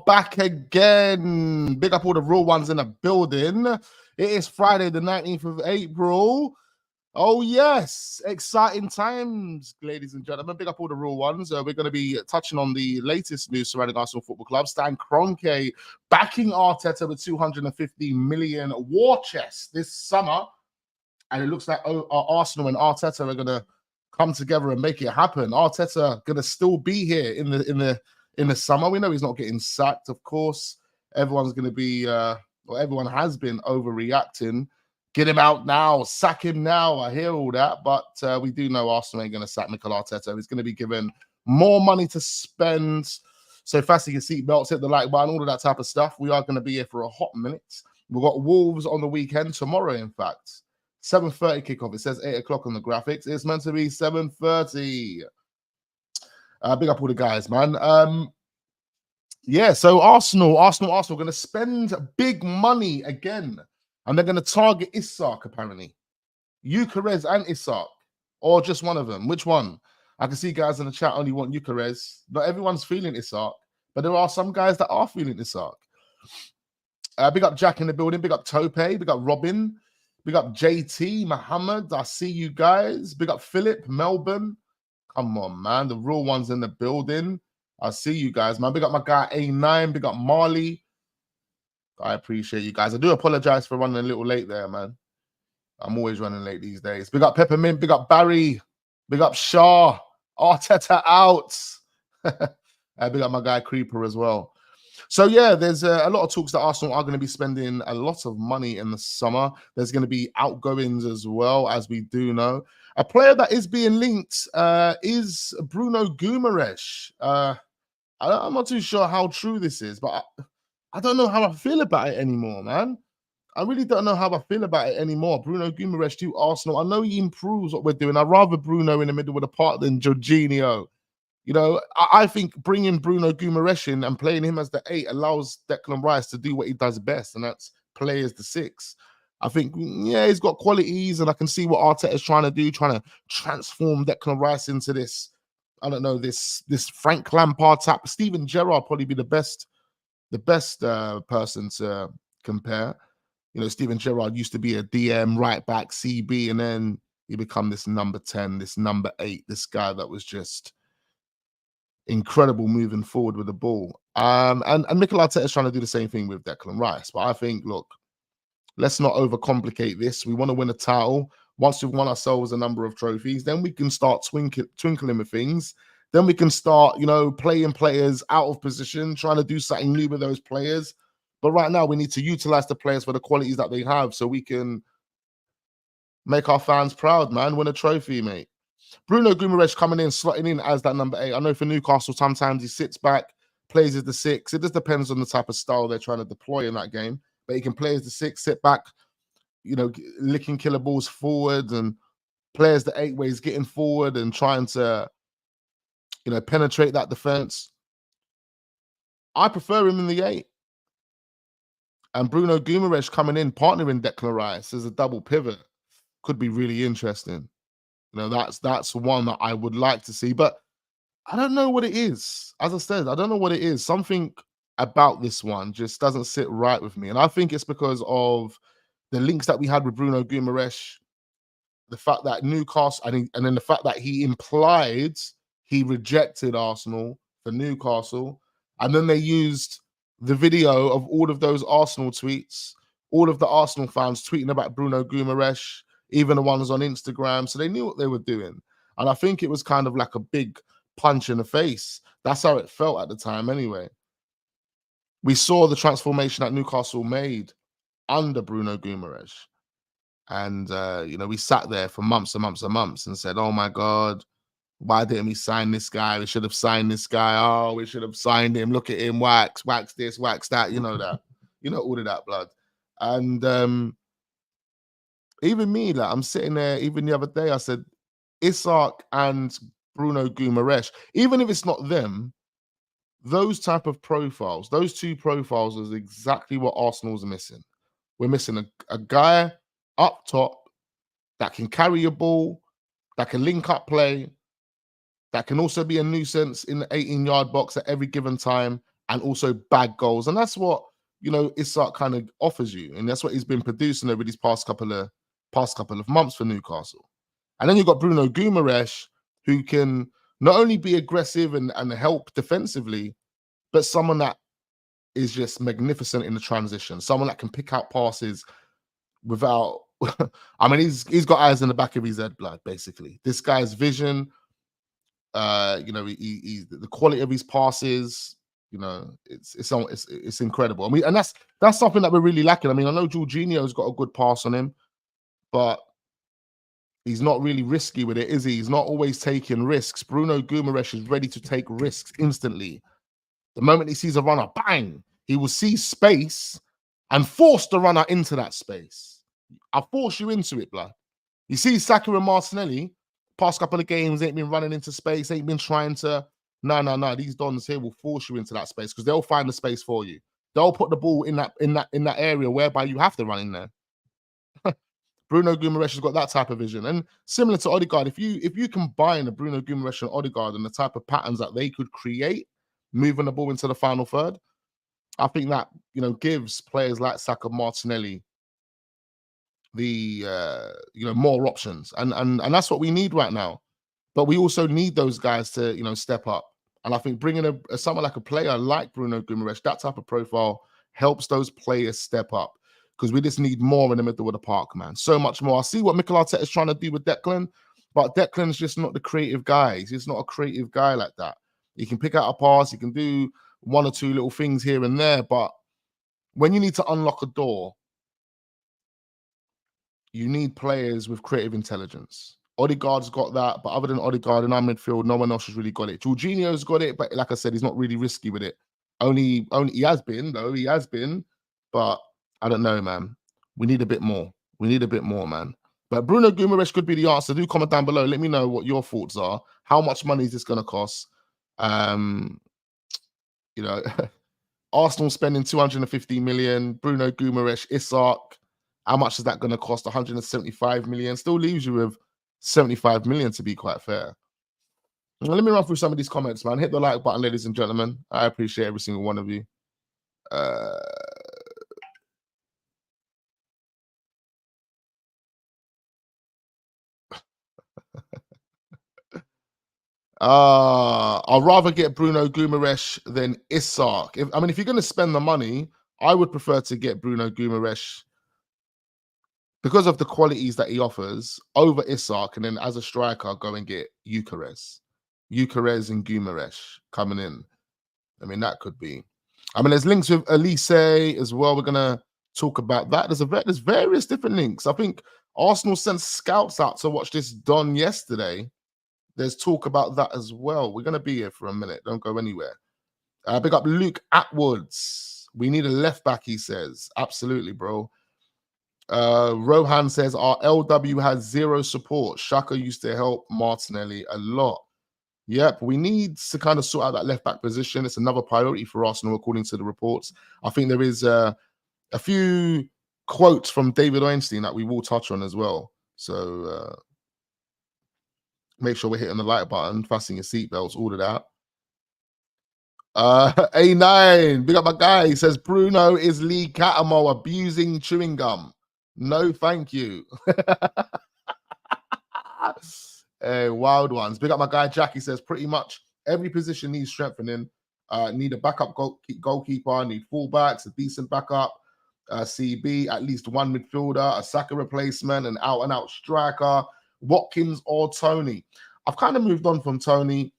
back again. Big up all the real ones in the building. It is Friday, the 19th of April. Oh, yes. Exciting times, ladies and gentlemen. Big up all the real ones. We're going to be touching on the latest news surrounding Arsenal Football Club. Stan Kroenke backing Arteta with 250 million war chest this summer. And it looks like Arsenal and Arteta are going to come together and make it happen. Arteta going to still be here in the summer. We know he's not getting sacked, of course. Everyone's going to be, everyone has been overreacting. Get him out now, sack him now. I hear all that, but we do know Arsenal ain't going to sack Mikel Arteta. He's going to be given more money to spend. So fasten your seatbelts, hit the like button, all of that type of stuff. We are going to be here for a hot minute. We've got Wolves on the weekend, tomorrow, in fact. 7:30 kickoff. It says 8 o'clock on the graphics. It's meant to be 7:30. Big up all the guys, man. Yeah, so Arsenal going to spend big money again. And they're going to target Isak, apparently. Gyökeres and Isak. Or just one of them. Which one? I can see guys in the chat only want Gyökeres. Not everyone's feeling Isak. But there are some guys that are feeling Isak. Big up Jack in the building. Big up Tope. Big up Robin. Big up JT, Mohammed. I see you guys. Big up Philip, Melbourne. Come on, man. The real ones in the building. I see you guys, man. Big up my guy A9. Big up Marley. I appreciate you guys. I do apologize for running a little late there, man. I'm always running late these days. Big up Peppermint. Big up Barry. Big up Shah. Arteta out. Big up my guy Creeper as well. So, yeah, there's a lot of talks that Arsenal are going to be spending a lot of money in the summer. There's going to be outgoings as well, as we do know. A player that is being linked is Bruno Guimaraes. I'm not too sure how true this is, but I don't know how I feel about it anymore, man. I really don't know how I feel about it anymore. Bruno Guimaraes to Arsenal. I know he improves what we're doing. I'd rather Bruno in the middle of the park than Jorginho. You know, I think bringing Bruno Guimaraes in and playing him as the 8 allows Declan Rice to do what he does best, and that's play as the 6. I think, yeah, he's got qualities, and I can see what Arteta is trying to do, trying to transform Declan Rice into this, I don't know, this Frank Lampard type. Steven Gerrard probably be the best person to compare. You know, Steven Gerrard used to be a DM, right back, CB, and then he become this number 10, this number 8, this guy that was just incredible moving forward with the ball. And Mikel Arteta is trying to do the same thing with Declan Rice. But I think, look, let's not overcomplicate this. We want to win a title. Once we've won ourselves a number of trophies, then we can start twinkling with things. Then we can start, you know, playing players out of position, trying to do something new with those players. But right now, we need to utilize the players for the qualities that they have so we can make our fans proud, man. Win a trophy, mate. Bruno Guimaraes coming in, slotting in as that number 8. I know for Newcastle, sometimes he sits back, plays as the 6. It just depends on the type of style they're trying to deploy in that game. But he can play as the 6, sit back, you know, licking killer balls forward, and play as the 8 ways, getting forward and trying to, you know, penetrate that defense. I prefer him in the 8. And Bruno Guimaraes coming in, partnering Declan Rice as a double pivot could be really interesting. You know, that's one that I would like to see, but I don't know what it is. As I said, I don't know what it is. Something about this one just doesn't sit right with me. And I think it's because of the links that we had with Bruno Guimaraes, the fact that Newcastle, and then the fact that he implied he rejected Arsenal for Newcastle. And then they used the video of all of those Arsenal tweets, all of the Arsenal fans tweeting about Bruno Guimaraes, even the ones on Instagram. So they knew what they were doing. And I think it was kind of like a big punch in the face. That's how it felt at the time anyway. We saw the transformation that Newcastle made under Bruno Guimaraes. And, you know, we sat there for months and months and months and said, oh, my God, why didn't we sign this guy? We should have signed this guy. Oh, we should have signed him. Look at him. Wax this, wax that. You know that. You know all of that, blood. And even me, like, I'm sitting there, even the other day, I said, Isak and Bruno Guimaraes, even if it's not them, those type of profiles, those two profiles is exactly what Arsenal's missing. We're missing a guy up top that can carry a ball, that can link up play, that can also be a nuisance in the 18-yard box at every given time, and also bag goals. And that's what, you know, Isak kind of offers you. And that's what he's been producing over these past couple of months for Newcastle. And then you've got Bruno Guimaraes, who can not only be aggressive and help defensively, but someone that is just magnificent in the transition. Someone that can pick out passes without... I mean, he's got eyes in the back of his head, blood, basically. This guy's vision, you know, the quality of his passes, you know, it's incredible. I mean, and that's something that we're really lacking. I mean, I know Jorginho's got a good pass on him, but he's not really risky with it, is he? He's not always taking risks. Bruno Guimaraes is ready to take risks instantly. The moment he sees a runner, bang, he will see space and force the runner into that space. I'll force you into it, blood. You see Saka and Martinelli, past couple of games, ain't been running into space, ain't been trying to... No. These dons here will force you into that space because they'll find the space for you. They'll put the ball in that area whereby you have to run in there. Bruno Guimaraes has got that type of vision. And similar to Odegaard, if you combine a Bruno Guimaraes and Odegaard and the type of patterns that they could create, moving the ball into the final third, I think that, you know, gives players like Saka, Martinelli the you know, more options. And that's what we need right now. But we also need those guys to, you know, step up. And I think bringing someone like a player like Bruno Guimaraes, that type of profile, helps those players step up. Because we just need more in the middle of the park, man. So much more. I see what Mikel Arteta is trying to do with Declan, but Declan's just not the creative guy. He's just not a creative guy like that. He can pick out a pass. He can do one or two little things here and there. But when you need to unlock a door, you need players with creative intelligence. Odegaard's got that, but other than Odegaard in our midfield, no one else has really got it. Jorginho's got it, but like I said, he's not really risky with it. Only he has been, though. He has been, but I don't know, man. We need a bit more. We need a bit more, man. But Bruno Guimaraes could be the answer. Do comment down below. Let me know what your thoughts are. How much money is this going to cost? You know, Arsenal spending 250 million. Bruno Guimaraes, Isak. How much is that going to cost? 175 million. Still leaves you with 75 million, to be quite fair. Well, let me run through some of these comments, man. Hit the like button, ladies and gentlemen. I appreciate every single one of you. I'd rather get Bruno Guimaraes than Isak. If you're going to spend the money, I would prefer to get Bruno Guimaraes because of the qualities that he offers over Isak, and then as a striker, go and get Gyökeres and Guimaraes coming in. I mean, that could be. I mean, there's links with Olise as well. We're gonna talk about that. There's various different links. I think Arsenal sent scouts out to watch this done yesterday. There's talk about that as well. We're gonna be here for a minute. Don't go anywhere. Big up Luke Atwoods. We need a left back, he says. Absolutely, bro. Rohan says our LW has zero support. Xhaka used to help Martinelli a lot. Yep, we need to kind of sort out that left back position. It's another priority for Arsenal, according to the reports. I think there is a few quotes from David Einstein that we will touch on as well. So make sure we're hitting the like button, fasten your seatbelts, all of that. A9, big up my guy. He says Bruno is Lee Catamo abusing chewing gum. No, thank you. Wild ones. Big up my guy Jackie says pretty much every position needs strengthening. Need a backup goalkeeper, need fullbacks, a decent backup, CB, at least one midfielder, a Saka replacement, an out-and-out striker, Watkins or Tony. I've kind of moved on from Tony.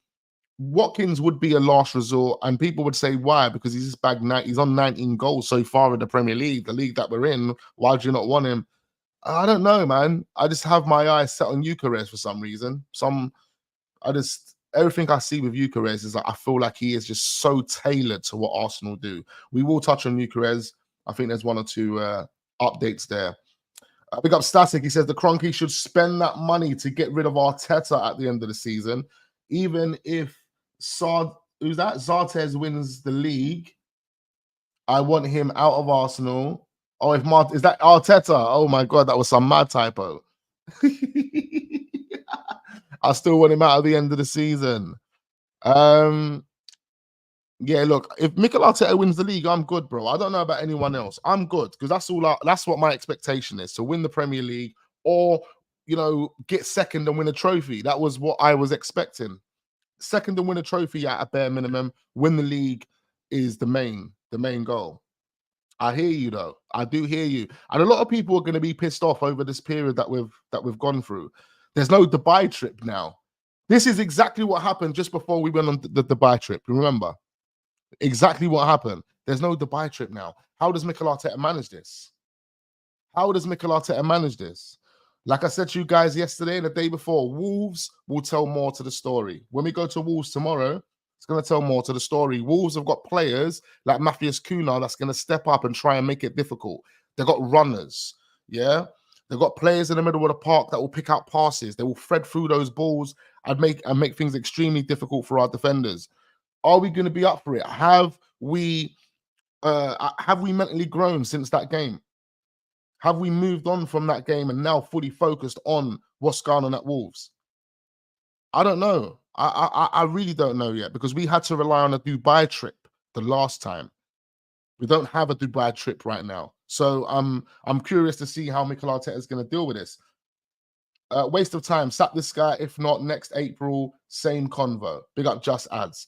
Watkins would be a last resort, and people would say why? Because he's just bagged he's on 19 goals so far in the Premier League, the league that we're in. Why do you not want him? I don't know, man. I just have my eyes set on Gyökeres for some reason. Everything I see with Gyökeres is like I feel like he is just so tailored to what Arsenal do. We will touch on Gyökeres. I think there's one or two updates there. Big up Static. He says the Kroenke should spend that money to get rid of Arteta at the end of the season, even if Zartes wins the league. I want him out of Arsenal. Oh, is that Arteta? Oh my god, that was some mad typo. I still want him out at the end of the season. Yeah, look, if Mikel Arteta wins the league, I'm good, bro. I don't know about anyone else. I'm good because that's what my expectation is, to win the Premier League or, get second and win a trophy. That was what I was expecting. Second and win a trophy at a bare minimum. Win the league is the main goal. I hear you though. I do hear you. And a lot of people are going to be pissed off over this period that we've gone through. There's no Dubai trip now. This is exactly what happened just before we went on the Dubai trip. Remember? Exactly what happened. There's no Dubai trip now. How does Mikel Arteta manage this? How does Mikel Arteta manage this? Like I said to you guys yesterday and the day before, Wolves will tell more to the story. When we go to Wolves tomorrow, it's going to tell more to the story. Wolves have got players like Matthias Cunha that's going to step up and try and make it difficult. They've got runners, yeah? They've got players in the middle of the park that will pick out passes. They will thread through those balls and make things extremely difficult for our defenders. Are we going to be up for it? Have we mentally grown since that game? Have we moved on from that game and now fully focused on what's going on at Wolves? I don't know. I really don't know yet, because we had to rely on a Dubai trip the last time. We don't have a Dubai trip right now. So I'm curious to see how Mikel Arteta is going to deal with this. Waste of time. Sack this guy. If not, next April, same convo. Big up Just Ads.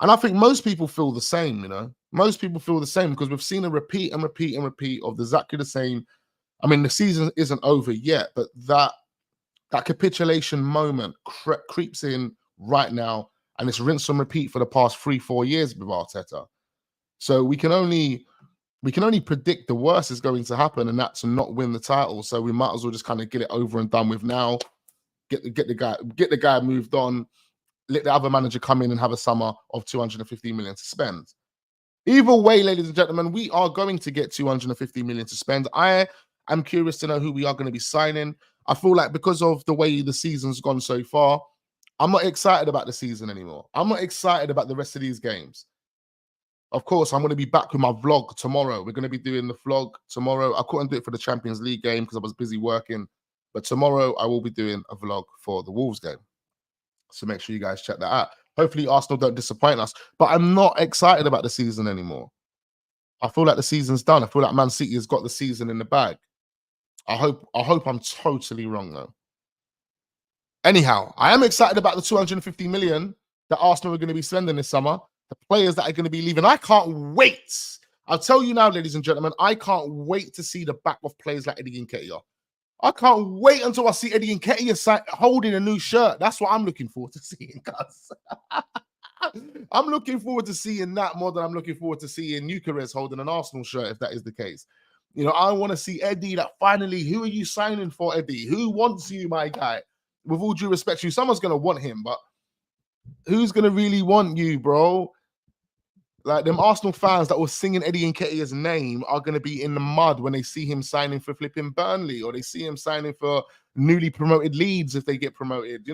And I think most people feel the same, Most people feel the same because we've seen a repeat and repeat and repeat of exactly the same. I mean, the season isn't over yet, but that capitulation moment creeps in right now, and it's rinse and repeat for the past 3-4 years with Arteta. So we can only predict the worst is going to happen, and that's not win the title. So we might as well just kind of get it over and done with now. Get the guy moved on. Let the other manager come in and have a summer of 250 million to spend. Either way, ladies and gentlemen, we are going to get 250 million to spend. I am curious to know who we are going to be signing. I feel like because of the way the season's gone so far, I'm not excited about the season anymore. I'm not excited about the rest of these games. Of course, I'm going to be back with my vlog tomorrow. We're going to be doing the vlog tomorrow. I couldn't do it for the Champions League game because I was busy working. But tomorrow, I will be doing a vlog for the Wolves game. So make sure you guys check that out. Hopefully Arsenal don't disappoint us. But I'm not excited about the season anymore. I feel like the season's done. I feel like Man City has got the season in the bag. I hope I'm totally wrong, though. Anyhow, I am excited about the 250 million that Arsenal are going to be spending this summer. The players that are going to be leaving. I can't wait. I'll tell you now, ladies and gentlemen, I can't wait to see the back of players like Eddie Nketiah. I can't wait until I see Eddie Nketiah holding a new shirt. That's what I'm looking forward to seeing, guys. I'm looking forward to seeing that more than I'm looking forward to seeing Gyökeres holding an Arsenal shirt, if that is the case. I want to see Eddie, that finally, who are you signing for, Eddie? Who wants you, my guy? With all due respect to you, someone's going to want him, but who's going to really want you, bro? Like, them Arsenal fans that were singing Eddie Nketiah's name are going to be in the mud when they see him signing for flipping Burnley, or they see him signing for newly promoted Leeds if they get promoted.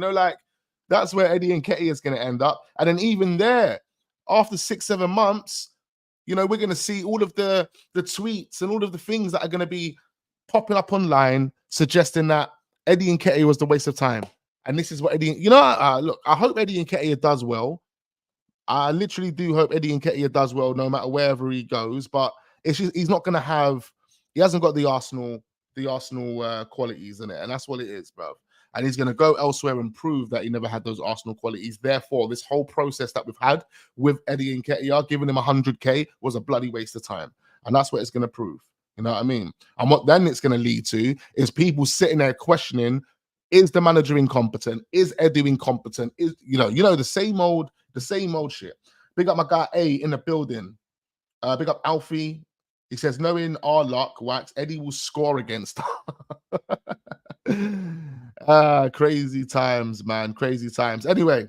That's where Eddie Nketiah is going to end up. And then even there, after 6-7 months, we're going to see all of the tweets and all of the things that are going to be popping up online suggesting that Eddie Nketiah was the waste of time. And this is what Eddie... look, I hope Eddie Nketiah does well. I literally do hope Eddie Nketiah does well no matter wherever he goes. But it's just, he's not going to have... He hasn't got the Arsenal qualities in it. And that's what it is, bro. And he's going to go elsewhere and prove that he never had those Arsenal qualities. Therefore, this whole process that we've had with Eddie Nketiah, giving him 100K, was a bloody waste of time. And that's what it's going to prove. You know what I mean? And what then it's going to lead to is people sitting there questioning, is the manager incompetent? Is Eddie incompetent? Is the same old shit. Big up my guy A in the building. Big up Alfie. He says, knowing our luck, Wax, Eddie will score against crazy times, man. Crazy times. Anyway,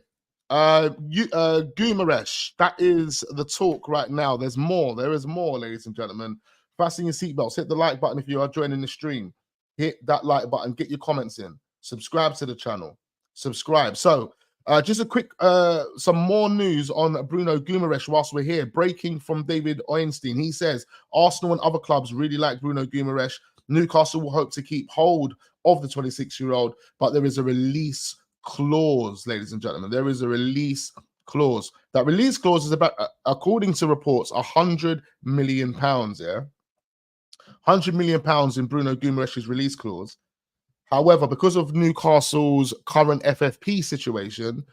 Guimarães, that is the talk right now. There's more. There is more, ladies and gentlemen. Fasten your seatbelts. Hit the like button if you are joining the stream. Hit that like button. Get your comments in. Subscribe to the channel. Subscribe. So, just a quick, some more news on Bruno Guimaraes whilst we're here. Breaking from David Oyenstein. He says, Arsenal and other clubs really like Bruno Guimaraes. Newcastle will hope to keep hold of the 26-year-old, but there is a release clause, ladies and gentlemen. There is a release clause. That release clause is about, according to reports, £100 million. Yeah, £100 million in Bruno Guimaraes' release clause. However, because of Newcastle's current FFP situation,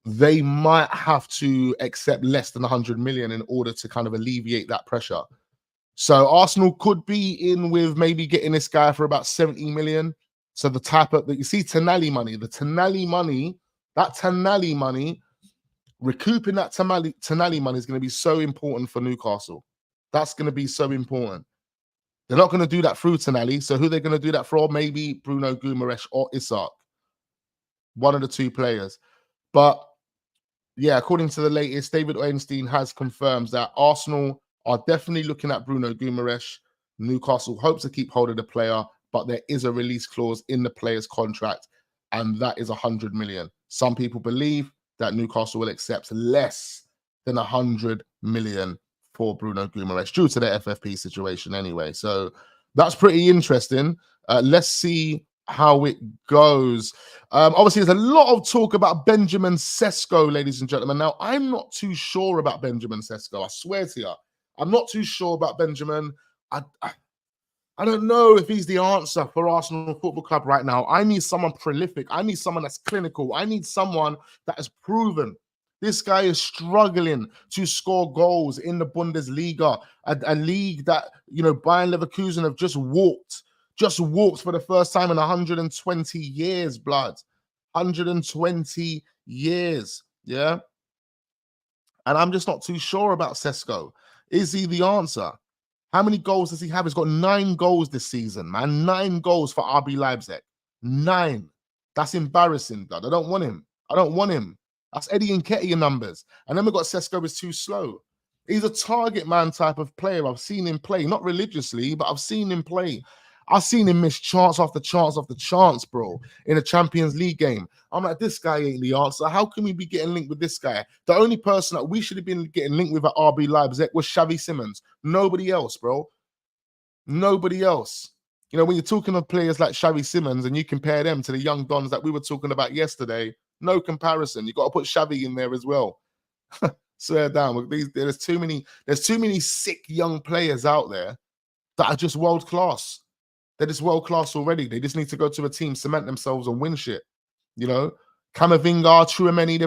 they might have to accept less than 100 million in order to kind of alleviate that pressure. So Arsenal could be in with maybe getting this guy for about 70 million. So the type of, you see Tonali money, that Tonali money, recouping that Tonali money is going to be so important for Newcastle. That's going to be so important. They're not going to do that through Tonali. So who they're going to do that for? Maybe Bruno Guimaraes or Isak. One of the two players. But yeah, according to the latest, David Ornstein has confirmed that Arsenal are definitely looking at Bruno Guimaraes. Newcastle hopes to keep hold of the player, but there is a release clause in the player's contract, and that is 100 million. Some people believe that Newcastle will accept less than 100 million for Bruno Guimaraes due to the FFP situation anyway. So that's pretty interesting. Let's see how it goes. Obviously, there's a lot of talk about Benjamin Sesko, ladies and gentlemen. Now, I'm not too sure about Benjamin Sesko. I swear to you, I'm not too sure about Benjamin. I don't know if he's the answer for Arsenal Football Club right now. I need someone prolific. I need someone that's clinical. I need someone that is proven. This guy is struggling to score goals in the Bundesliga, a league that, you know, Bayern Leverkusen have just walked for the first time in 120 years, blood. 120 years, yeah? And I'm just not too sure about Sesko. Is he the answer? How many goals does he have? He's got 9 goals this season, man. 9 goals for RB Leipzig. 9. That's embarrassing, blood. I don't want him. That's Eddie Nketiah numbers. And then we've got Sesko is too slow. He's a target man type of player. I've seen him play, not religiously, but I've seen him play. I've seen him miss chance after chance after chance, bro, in a Champions League game. I'm like, this guy ain't the answer. How can we be getting linked with this guy? The only person that we should have been getting linked with at RB Leipzig was Xavi Simons. Nobody else, bro. Nobody else. You know, when you're talking of players like Xavi Simons and you compare them to the young dons that we were talking about yesterday, no comparison. You got to put Xavi in there as well. Swear down. There's too many sick young players out there that are just world class. They're just world class already. They just need to go to a team, cement themselves, and win shit. You know, Camavinga, Tchouaméni,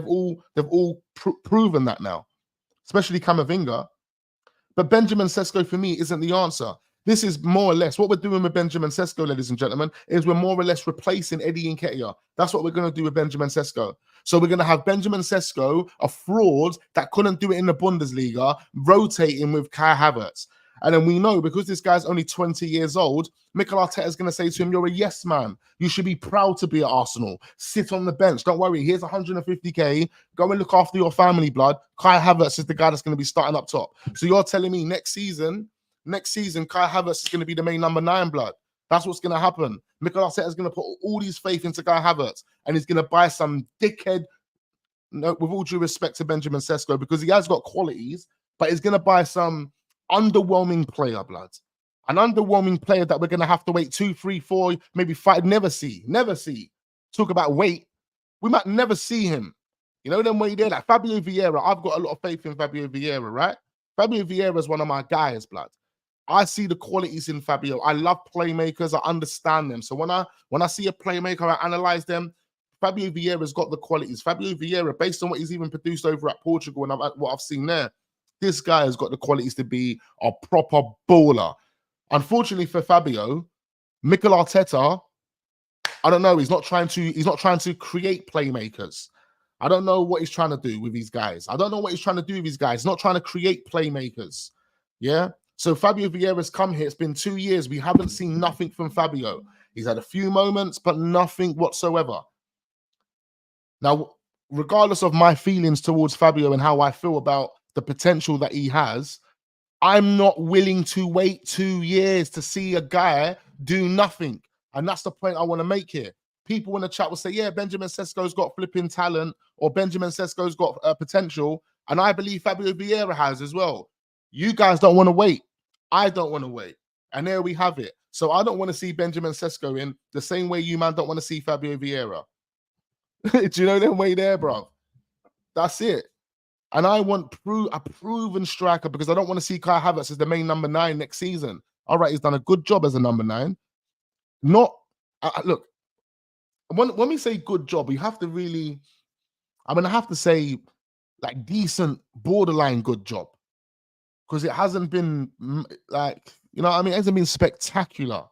they've all proven that now, especially Camavinga. But Benjamin Sesko for me isn't the answer. This is more or less what we're doing with Benjamin Sesko, ladies and gentlemen, is we're more or less replacing Eddie Nketiah. That's what we're going to do with Benjamin Sesko. So we're going to have Benjamin Sesko, a fraud that couldn't do it in the Bundesliga, rotating with Kai Havertz. And then we know, because this guy's only 20 years old, Mikel Arteta is going to say to him, you're a yes man. You should be proud to be at Arsenal. Sit on the bench. Don't worry. Here's 150k. Go and look after your family, blood. Kai Havertz is the guy that's going to be starting up top. So you're telling me next season, Kai Havertz is going to be the main number 9, blood. That's what's going to happen. Mikel Arteta is going to put all his faith into Kai Havertz, and he's going to buy some dickhead, no, with all due respect to Benjamin Sesko, because he has got qualities, but he's going to buy some underwhelming player, blood. An underwhelming player that we're going to have to wait 2, 3, 4, maybe 5, never see. Talk about wait. We might never see him. You know, then when you're there, like Fabio Vieira, I've got a lot of faith in Fabio Vieira, right? Fabio Vieira is one of my guys, blood. I see the qualities in Fabio. I love playmakers. I understand them. So when I see a playmaker, I analyze them. Fabio Vieira's got the qualities. Fabio Vieira, based on what he's even produced over at Portugal and what I've seen there, this guy has got the qualities to be a proper baller. Unfortunately for Fabio, Mikel Arteta, I don't know. He's not trying to create playmakers. I don't know what he's trying to do with these guys. He's not trying to create playmakers. Yeah. So Fabio Vieira's come here. It's been 2 years. We haven't seen nothing from Fabio. He's had a few moments, but nothing whatsoever. Now, regardless of my feelings towards Fabio and how I feel about the potential that he has, I'm not willing to wait 2 years to see a guy do nothing. And that's the point I want to make here. People in the chat will say, yeah, Benjamin Sesko's got flipping talent, or Benjamin Sesko's got potential. And I believe Fabio Vieira has as well. You guys don't want to wait. I don't want to wait. And there we have it. So I don't want to see Benjamin Sesko in the same way you, man, don't want to see Fabio Vieira. Do you know them way there, bro? That's it. And I want a proven striker because I don't want to see Kai Havertz as the main number 9 next season. All right, he's done a good job as a number 9. Not look, when we say good job, you have to really, I mean, I have to say like decent, borderline good job, because it hasn't been like, you know what I mean, it hasn't been spectacular.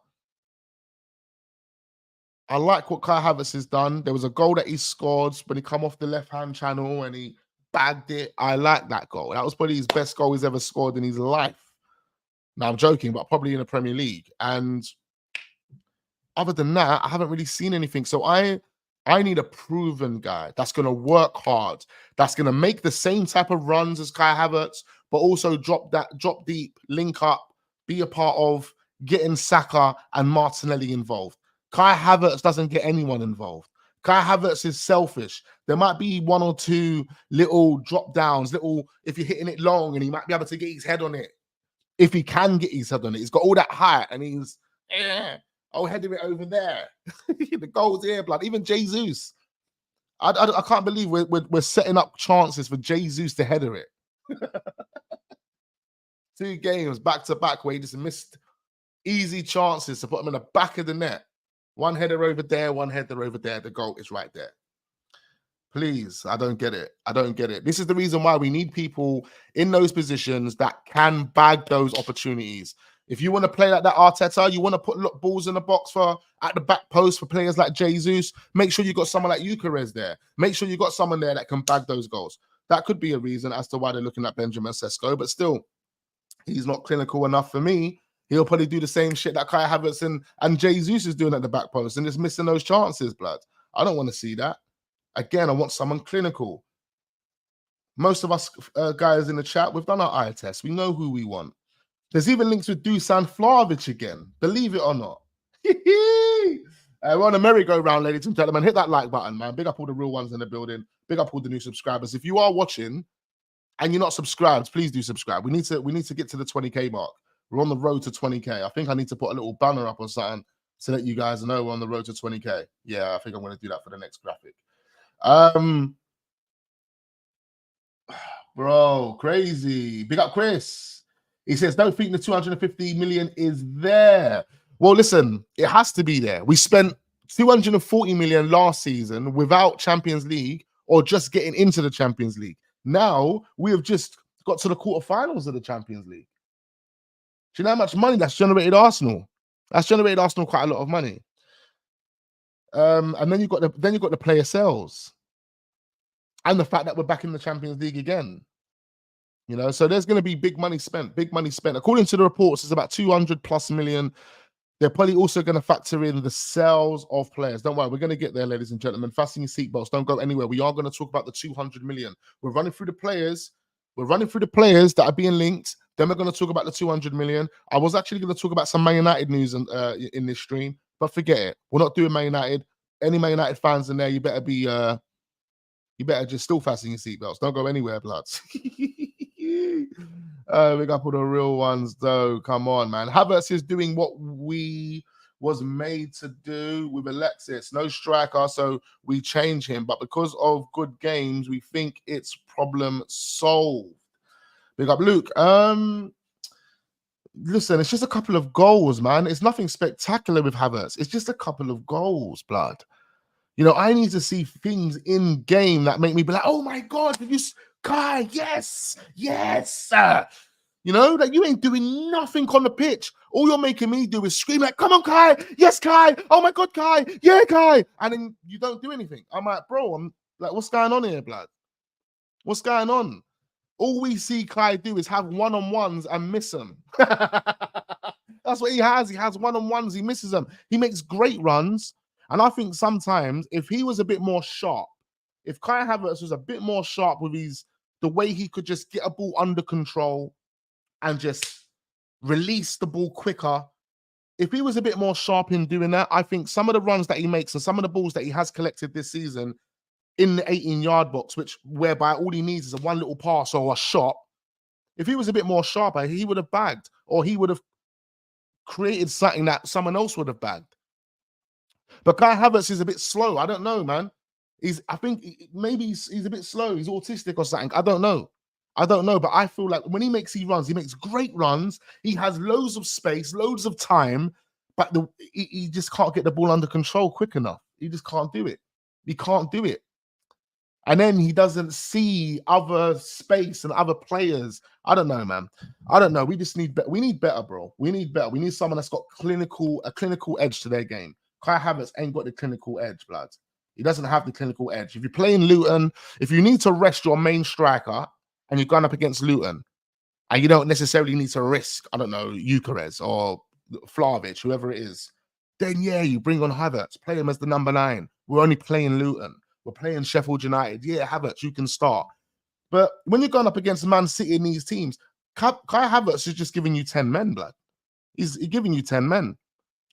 I like what Kai Havertz has done. There was a goal that he scored when he come off the left-hand channel and he bagged it. I like that goal. That was probably his best goal he's ever scored in his life. Now, I'm joking, but probably in the Premier League. And other than that, I haven't really seen anything. So I need a proven guy that's going to work hard, that's going to make the same type of runs as Kai Havertz, but also drop deep, link up, be a part of getting Saka and Martinelli involved. Kai Havertz doesn't get anyone involved. Kai Havertz is selfish. There might be 1 or 2 little drop downs, if you're hitting it long, and he might be able to get his head on it. If he can get his head on it, he's got all that height, and he's heading it over there. The goal's here, blood. Even Jesus. I can't believe we're setting up chances for Jesus to header it. 2 games back to back where he just missed easy chances to put him in the back of the net. 1 header over there, 1 header over there. The goal is right there. Please, I don't get it. I don't get it. This is the reason why we need people in those positions that can bag those opportunities. If you want to play like that Arteta, you want to put balls in the box at the back post for players like Jesus, make sure you got someone like Gyökeres there. Make sure you got someone there that can bag those goals. That could be a reason as to why they're looking at Benjamin Sesko, but still, he's not clinical enough for me. He'll probably do the same shit that Kai Havertz and Jesus is doing at the back post and just missing those chances, blood. I don't want to see that. Again, I want someone clinical. Most of us guys in the chat, we've done our eye test. We know who we want. There's even links with Dusan Vlahovic again. Believe it or not. We're on a merry-go-round, ladies and gentlemen. Hit that like button, man. Big up all the real ones in the building. Big up all the new subscribers. If you are watching and you're not subscribed, please do subscribe. We need to get to the 20K mark. We're on the road to 20K. I think I need to put a little banner up or something so that you guys know we're on the road to 20K. Yeah, I think I'm going to do that for the next graphic. Bro, crazy. Big up Chris. He says, don't think the 250 million is there. Well, listen, it has to be there. We spent 240 million last season without Champions League or just getting into the Champions League. Now we have just got to the quarterfinals of the Champions League. Do you know how much money that's generated Arsenal? That's generated Arsenal quite a lot of money. And then you've got the player sales. And the fact that we're back in the Champions League again. You know, so there's going to be big money spent. According to the reports, it's about 200 plus million. They're probably also going to factor in the sales of players. Don't worry, we're going to get there, ladies and gentlemen. Fasten your seatbelts. Don't go anywhere. We are going to talk about the 200 million. We're running through the players. We're running through the players that are being linked. Then we're going to talk about the 200 million. I was actually going to talk about some Man United news in this stream, but forget it. We're not doing Man United. Any Man United fans in there, you better be... you better just still fasten your seatbelts. Don't go anywhere, bloods. We got all the real ones, though. Come on, man. Havertz is doing what we was made to do with Alexis. No striker, so we change him. But because of good games, we think it's problem solved. Big up, Luke. Listen, it's just a couple of goals, man. It's nothing spectacular with Havertz. It's just a couple of goals, blood. You know, I need to see things in game that make me be like, oh my God, did you, Kai, yes. You know, like you ain't doing nothing on the pitch. All you're making me do is scream like, come on, Kai, yes, Kai, oh my God, Kai, yeah, Kai. And then you don't do anything. I'm like, bro, I'm like, what's going on here, blood? What's going on? All we see Kai do is have one-on-ones and miss them. That's what he has. He has one-on-ones, he misses them. He makes great runs. And I think sometimes if he was a bit more sharp, if Kai Havertz was a bit more sharp with the way he could just get a ball under control and just release the ball quicker, if he was a bit more sharp in doing that, I think some of the runs that he makes and some of the balls that he has collected this season in the 18-yard box, whereby all he needs is a one little pass or a shot, if he was a bit more sharper, he would have bagged, or he would have created something that someone else would have bagged. But Kai Havertz is a bit slow. I don't know, man. I think maybe he's a bit slow. He's autistic or something. I don't know. But I feel like when he makes great runs. He has loads of space, loads of time, but he just can't get the ball under control quick enough. He just can't do it. He can't do it. And then he doesn't see other space and other players. I don't know, man. I don't know. We just need better. We need better, bro. We need better. We need someone that's got a clinical edge to their game. Kai Havertz ain't got the clinical edge, blood. He doesn't have the clinical edge. If you're playing Luton, if you need to rest your main striker and you're going up against Luton, and you don't necessarily need to risk, I don't know, Gyökeres or Vlahovic, whoever it is, then yeah, you bring on Havertz, play him as the number 9. We're only playing Luton. We're playing Sheffield United. Yeah, Havertz, you can start. But when you're going up against Man City in these teams, Kai Havertz is just giving you 10 men, blood. He's giving you 10 men.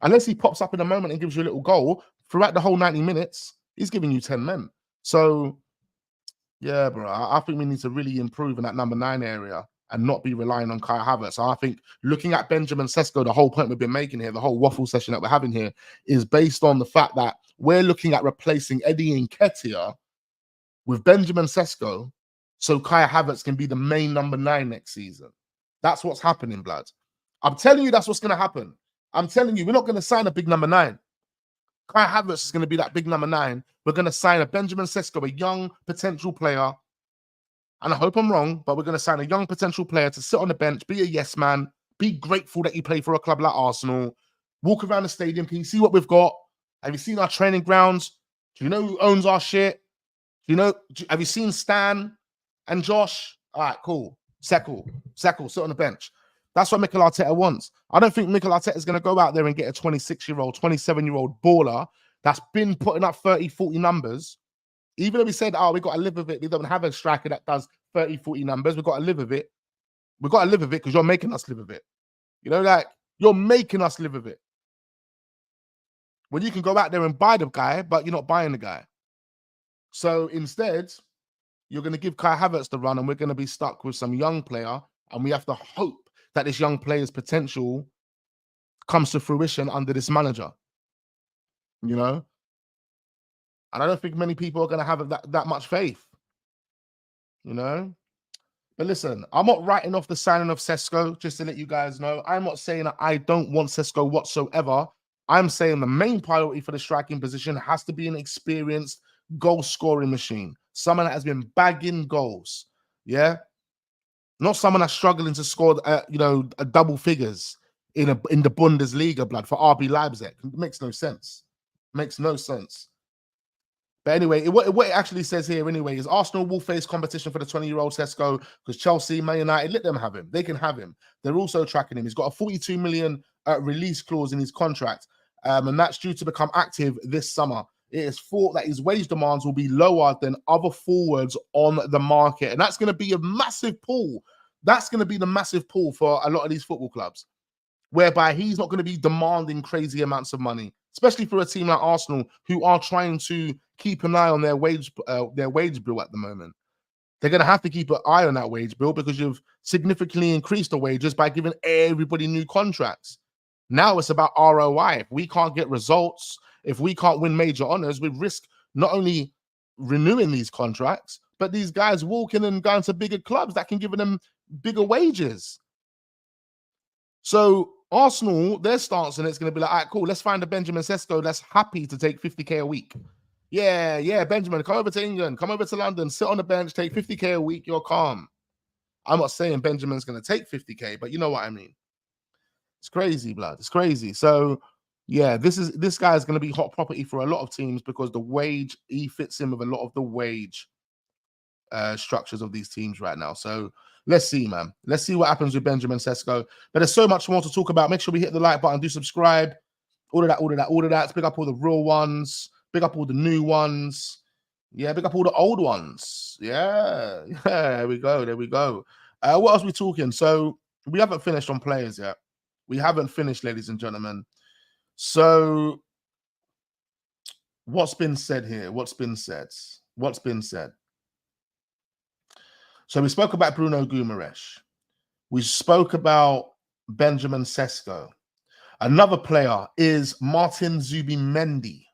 Unless he pops up in a moment and gives you a little goal, throughout the whole 90 minutes, he's giving you 10 men. So, yeah, bro, I think we need to really improve in that number 9 area and not be relying on Kai Havertz. So I think looking at Benjamin Sesko, the whole point we've been making here, the whole waffle session that we're having here, is based on the fact that we're looking at replacing Eddie Nketiah with Benjamin Sesko so Kai Havertz can be the main number 9 next season. That's what's happening, blood. I'm telling you that's what's going to happen. I'm telling you, we're not going to sign a big number 9. Kai Havertz is going to be that big number 9. We're going to sign a Benjamin Sesko, a young potential player. And I hope I'm wrong, but we're going to sign a young potential player to sit on the bench, be a yes man, be grateful that you play for a club like Arsenal, walk around the stadium. Can you see what we've got? Have you seen our training grounds? Do you know who owns our shit? Have you seen Stan and Josh? All right, cool. Sesko, sit on the bench. That's what Mikel Arteta wants. I don't think Mikel Arteta is going to go out there and get a 26-year-old, 27-year-old baller that's been putting up 30, 40 numbers. Even though we said, we got to live with it. We don't have a striker that does 30, 40 numbers. We've got to live with it. We've got to live with it because you're making us live with it. You know, like, you're making us live with it. When you can go out there and buy the guy, but you're not buying the guy. So instead, you're going to give Kai Havertz the run and we're going to be stuck with some young player. And we have to hope that this young player's potential comes to fruition under this manager. You know? And I don't think many people are going to have that much faith. You know? But listen, I'm not writing off the signing of Sesko, just to let you guys know. I'm not saying that I don't want Sesko whatsoever. I'm saying the main priority for the striking position has to be an experienced goal-scoring machine. Someone that has been bagging goals. Yeah? Not someone that's struggling to score, double figures in the Bundesliga, blood, for RB Leipzig. It makes no sense. Makes no sense. But anyway, what it actually says here anyway is Arsenal will face competition for the 20-year-old Sesko because Chelsea, Man United, let them have him. They can have him. They're also tracking him. He's got a 42 million release clause in his contract, and that's due to become active this summer. It is thought that his wage demands will be lower than other forwards on the market. And that's going to be a massive pull. That's going to be the massive pull for a lot of these football clubs, whereby he's not going to be demanding crazy amounts of money, especially for a team like Arsenal, who are trying to keep an eye on their wage bill at the moment. They're going to have to keep an eye on that wage bill because you've significantly increased the wages by giving everybody new contracts. Now it's about ROI. If we can't get results, if we can't win major honors, we risk not only renewing these contracts, but these guys walking and going to bigger clubs that can give them bigger wages. So Arsenal, their stance on it's going to be like, all right, cool, let's find a Benjamin Sesko that's happy to take 50k a week. Yeah, Benjamin, come over to England, come over to London, sit on the bench, take 50k a week, you're calm. I'm not saying Benjamin's going to take 50k, but you know what I mean. It's crazy, blood. It's crazy. So, yeah, this guy is going to be hot property for a lot of teams because the wage, he fits in with a lot of the wage structures of these teams right now. So let's see, man. Let's see what happens with Benjamin Sesko. But there's so much more to talk about. Make sure we hit the like button, do subscribe. All of that. Pick up all the real ones. Pick up all the new ones. Yeah, pick up all the old ones. Yeah, there we go. What else are we talking? So we haven't finished on players yet. We haven't finished, ladies and gentlemen. So what's been said here? What's been said? So we spoke about Bruno Guimaraes. We spoke about Benjamin Sesko. Another player is Martin Zubimendi.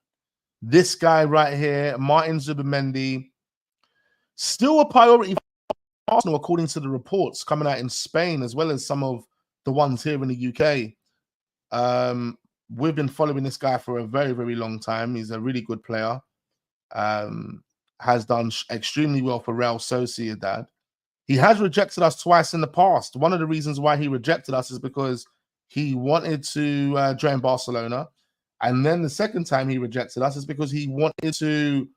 This guy right here, Martin Zubimendi, still a priority for Arsenal, according to the reports coming out in Spain, as well as some of the ones here in the UK. We've been following this guy for a very, very long time. He's a really good player. Has done extremely well for Real Sociedad. He has rejected us twice in the past. One of the reasons why he rejected us is because he wanted to join Barcelona. And then the second time he rejected us is because he wanted to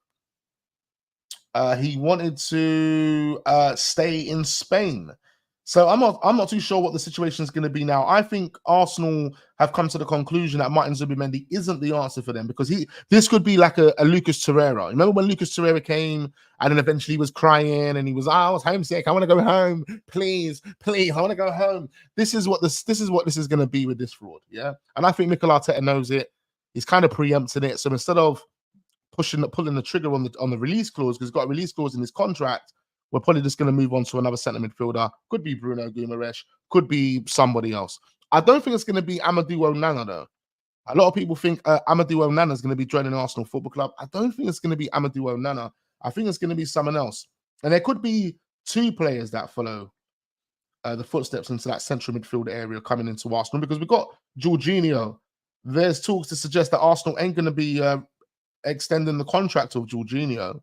stay in Spain. So I'm not too sure what the situation is going to be now. I think Arsenal have come to the conclusion that Martin Zubimendi isn't the answer for them, because this could be like a Lucas Torreira. Remember when Lucas Torreira came and then eventually he was crying and he was, I was homesick. I want to go home. Please, I want to go home. This is what this is going to be with this fraud. Yeah. And I think Mikel Arteta knows it. He's kind of preempting it. So instead of pulling the trigger on the release clause, because he's got a release clause in his contract, we're probably just going to move on to another centre midfielder. Could be Bruno Guimaraes, could be somebody else. I don't think it's going to be Amadou Onana, though. A lot of people think Amadou Onana is going to be joining Arsenal Football Club. I don't think it's going to be Amadou Onana. I think it's going to be someone else. And there could be two players that follow the footsteps into that central midfield area coming into Arsenal, because we've got Jorginho. There's talks to suggest that Arsenal ain't going to be extending the contract of Jorginho.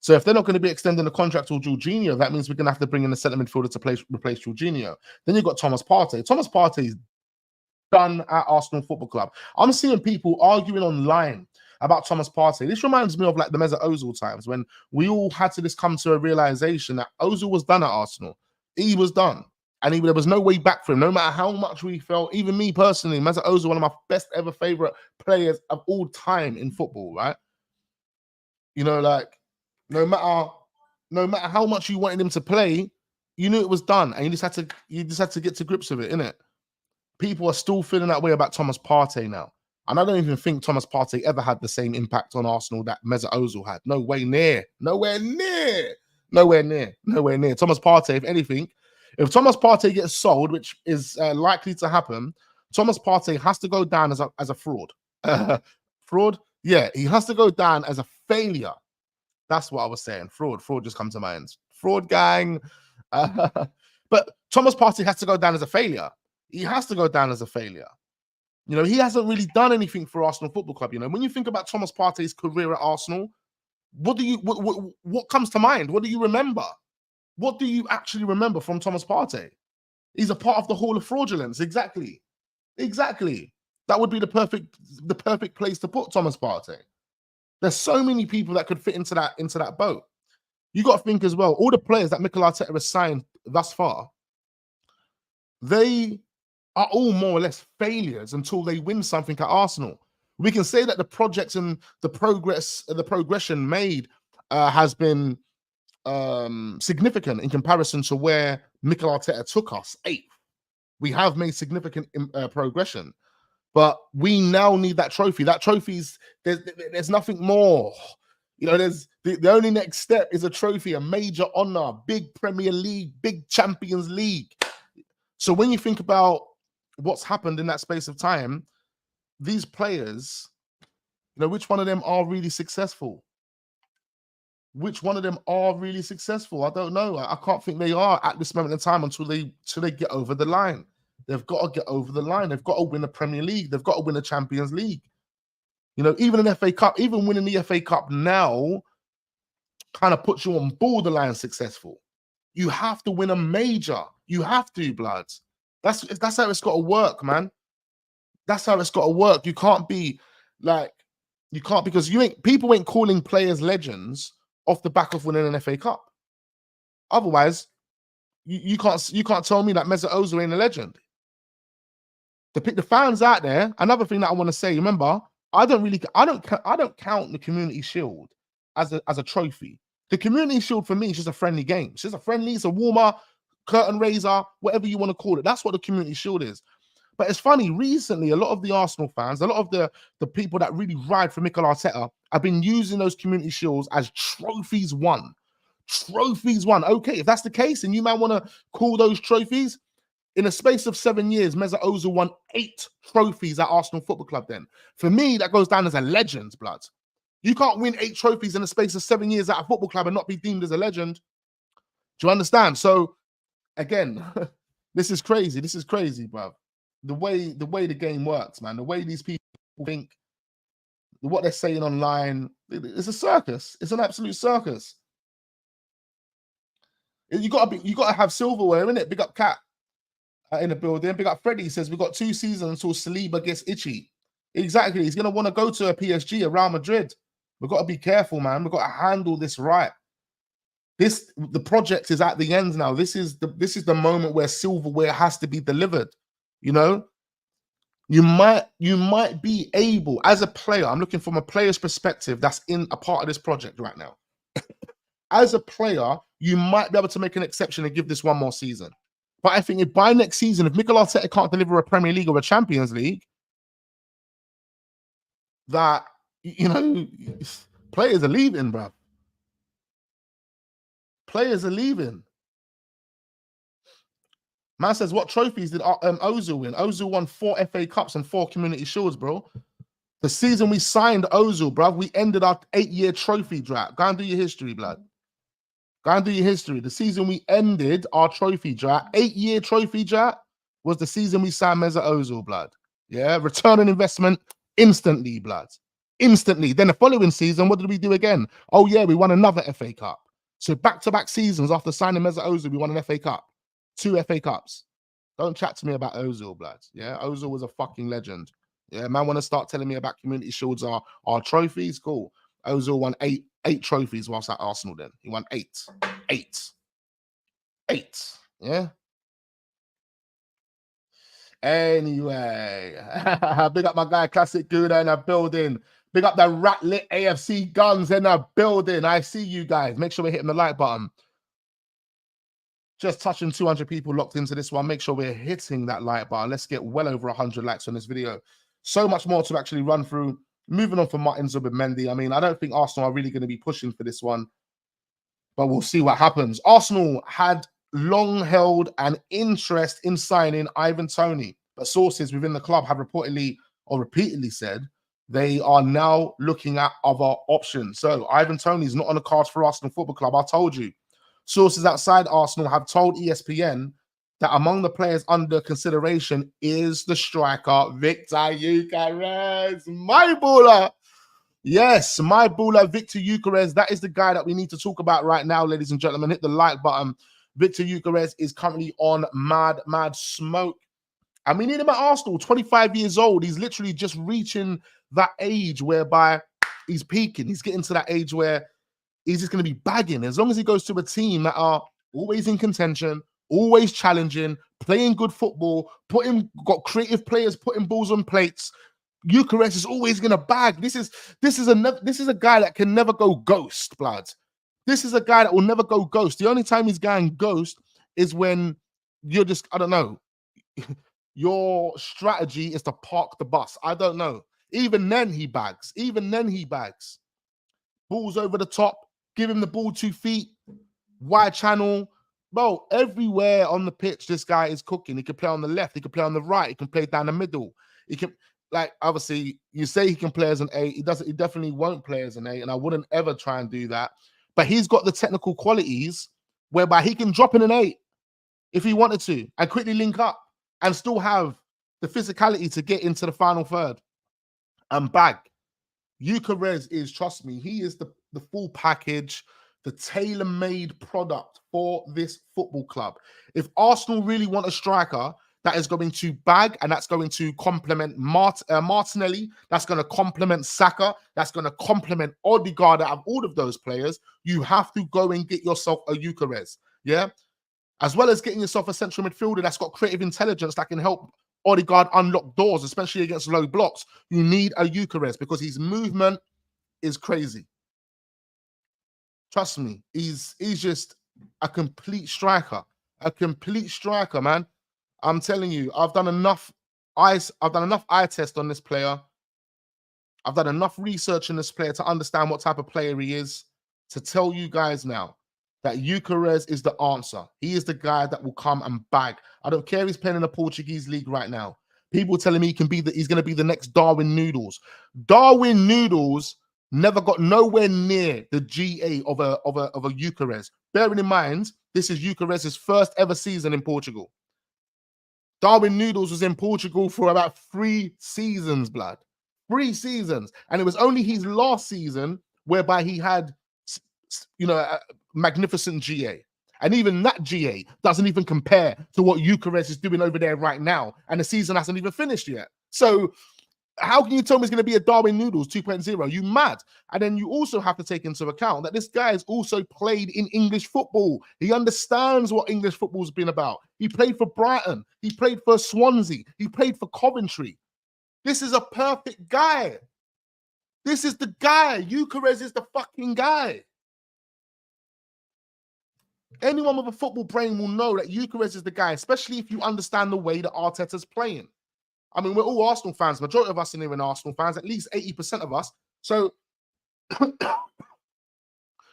So if they're not going to be extending the contract with Jorginho, that means we're going to have to bring in a centre midfielder to replace Jorginho. Then you've got Thomas Partey. Thomas Partey is done at Arsenal Football Club. I'm seeing people arguing online about Thomas Partey. This reminds me of like the Mesut Ozil times, when we all had to come to a realization that Ozil was done at Arsenal. He was done. And there was no way back for him, no matter how much we felt. Even me personally, Mesut Ozil, one of my best ever favourite players of all time in football, right? You know, like, no matter how much you wanted him to play, you knew it was done, and you just had to get to grips with it, innit? People are still feeling that way about Thomas Partey now, and I don't even think Thomas Partey ever had the same impact on Arsenal that Mesut Ozil had. Nowhere near. Thomas Partey, if anything, if Thomas Partey gets sold, which is likely to happen, Thomas Partey has to go down as a fraud. Fraud? Yeah, he has to go down as a failure. That's what I was saying. Fraud just comes to mind. Fraud gang. But Thomas Partey has to go down as a failure. He has to go down as a failure. You know, he hasn't really done anything for Arsenal Football Club. You know, when you think about Thomas Partey's career at Arsenal, what comes to mind? What do you remember? What do you actually remember from Thomas Partey? He's a part of the Hall of Fraudulence. Exactly. That would be the perfect place to put Thomas Partey. There's so many people that could fit into that boat. You got to think as well, all the players that Mikel Arteta has signed thus far, they are all more or less failures until they win something at Arsenal. We can say that the projects and the progression made has been significant in comparison to where Mikel Arteta took us, 8th. We have made significant progression. But we now need that trophy. That trophy's there's nothing more. You know, there's the only next step is a trophy, a major honor, big Premier League, big Champions League. So when you think about what's happened in that space of time, these players, you know, which one of them are really successful? Which one of them are really successful? I don't know. I can't think they are at this moment in time until they get over the line. They've got to get over the line. They've got to win the Premier League. They've got to win the Champions League. You know, even an FA Cup, even winning the FA Cup now kind of puts you on borderline successful. You have to win a major. You have to, bloods. That's how it's got to work, man. That's how it's got to work. You can't be like, because people ain't calling players legends off the back of winning an FA Cup. Otherwise, you can't tell me that Mesut Ozil ain't a legend. The fans out there. Another thing that I want to say. Remember, I don't count the Community Shield as a trophy. The Community Shield for me is just a friendly game. It's just a friendly. It's a warmer, curtain raiser, whatever you want to call it. That's what the Community Shield is. But it's funny. Recently, a lot of the Arsenal fans, a lot of the people that really ride for Mikel Arteta, have been using those Community Shields as trophies won. Trophies won. Okay, if that's the case, and you might want to call those trophies. In a space of 7 years, Mesut Ozil won 8 trophies at Arsenal Football Club then. For me, that goes down as a legend, blood. You can't win 8 trophies in the space of 7 years at a football club and not be deemed as a legend. Do you understand? So, again, this is crazy. This is crazy, bro. The way the game works, man. The way these people think, what they're saying online, it's a circus. It's an absolute circus. You gotta have silverware, innit? Big up Cat in the building. Big up Freddie says we got 2 seasons until Saliba gets itchy. Exactly. He's gonna want to go to a PSG, a Real Madrid. We've got to be careful, man. We've got to handle this right. The project is at the end now. This is the moment where silverware has to be delivered. You know, you might be able, as a player, I'm looking from a player's perspective that's in a part of this project right now. As a player, you might be able to make an exception and give this 1 more season. But I think if by next season, if Mikel Arteta can't deliver a Premier League or a Champions League, that, you know, players are leaving, bro. Players are leaving. Man says, what trophies did Ozil win? Ozil won 4 FA Cups and 4 Community Shields, bro. The season we signed Ozil, bro, we ended our 8-year trophy drought. Go and do your history, blood. Go and do your history. The season we ended our trophy drought, 8-year trophy drought, was the season we signed Mesut Ozil, blood. Yeah, return on investment instantly, blood. Instantly. Then the following season, what did we do again? Oh, yeah, we won another FA Cup. So back-to-back seasons after signing Mesut Ozil, we won an FA Cup. 2 FA Cups. Don't chat to me about Ozil, blood. Yeah, Ozil was a fucking legend. Yeah, man, want to start telling me about Community Shields are trophies? Cool. Ozil won 8 trophies whilst at Arsenal then. He won 8. 8. Yeah? Anyway, big up my guy, Classic Gouda in the building. Big up the Rat Lit AFC Guns in the building. I see you guys. Make sure we're hitting the like button. Just touching 200 people locked into this one. Make sure we're hitting that like button. Let's get well over 100 likes on this video. So much more to actually run through. Moving on from Martin Zubimendi. I mean, I don't think Arsenal are really going to be pushing for this one, but we'll see what happens. Arsenal had long held an interest in signing Ivan Toney, but sources within the club have reportedly or repeatedly said they are now looking at other options. So Ivan Toney is not on the cards for Arsenal Football Club. I told you. Sources outside Arsenal have told ESPN that among the players under consideration is the striker Viktor Gyokeres, my baller. Yes, my baller Viktor Gyokeres. That is the guy that we need to talk about right now, ladies and gentlemen. Hit the like button. Viktor Gyokeres is currently on mad smoke. And we need him at Arsenal, 25 years old. He's literally just reaching that age whereby he's peaking. He's getting to that age where he's just going to be bagging. As long as he goes to a team that are always in contention, always challenging, playing good football, got creative players putting balls on plates, Gyökeres is always going to bag. This is a guy that can never go ghost, blood. This is a guy that will never go ghost. The only time he's going ghost is when you're just, I don't know, your strategy is to park the bus. I don't know. Even then he bags. Balls over the top. Give him the ball 2 feet, wide channel. Bro, everywhere on the pitch, this guy is cooking. He can play on the left. He can play on the right. He can play down the middle. He can, like, obviously, you say he can play as an 8. He doesn't. He definitely won't play as an 8, and I wouldn't ever try and do that. But he's got the technical qualities whereby he can drop in an 8 if he wanted to and quickly link up and still have the physicality to get into the final third and bag. Gyökeres is, trust me, he is the full package, the tailor-made product for this football club. If Arsenal really want a striker that is going to bag and that's going to complement Martinelli, that's going to complement Saka, that's going to complement Odegaard out of all of those players, you have to go and get yourself a Gyökeres, yeah? As well as getting yourself a central midfielder that's got creative intelligence that can help Odegaard unlock doors, especially against low blocks. You need a Gyökeres because his movement is crazy. Trust me, he's just a complete striker. A complete striker, man. I'm telling you, I've done enough eye test on this player. I've done enough research on this player to understand what type of player he is, to tell you guys now that Gyökeres is the answer. He is the guy that will come and bag. I don't care if he's playing in the Portuguese league right now. People telling me he's going to be the next Darwin Noodles. Darwin Noodles never got nowhere near the GA of a Gyökeres. Bearing in mind, this is Gyökeres' first ever season in Portugal. Darwin Noodles was in Portugal for about 3 seasons, blood. 3 seasons. And it was only his last season whereby he had, a magnificent GA. And even that GA doesn't even compare to what Gyökeres is doing over there right now. And the season hasn't even finished yet. So how can you tell me it's going to be a Darwin Noodles 2.0? You mad? And then you also have to take into account that this guy has also played in English football. He understands what English football's been about. He played for Brighton. He played for Swansea. He played for Coventry. This is a perfect guy. This is the guy. Gyökeres is the fucking guy. Anyone with a football brain will know that Gyökeres is the guy, especially if you understand the way that Arteta's playing. I mean, we're all Arsenal fans. Majority of us in here are Arsenal fans, at least 80% of us. So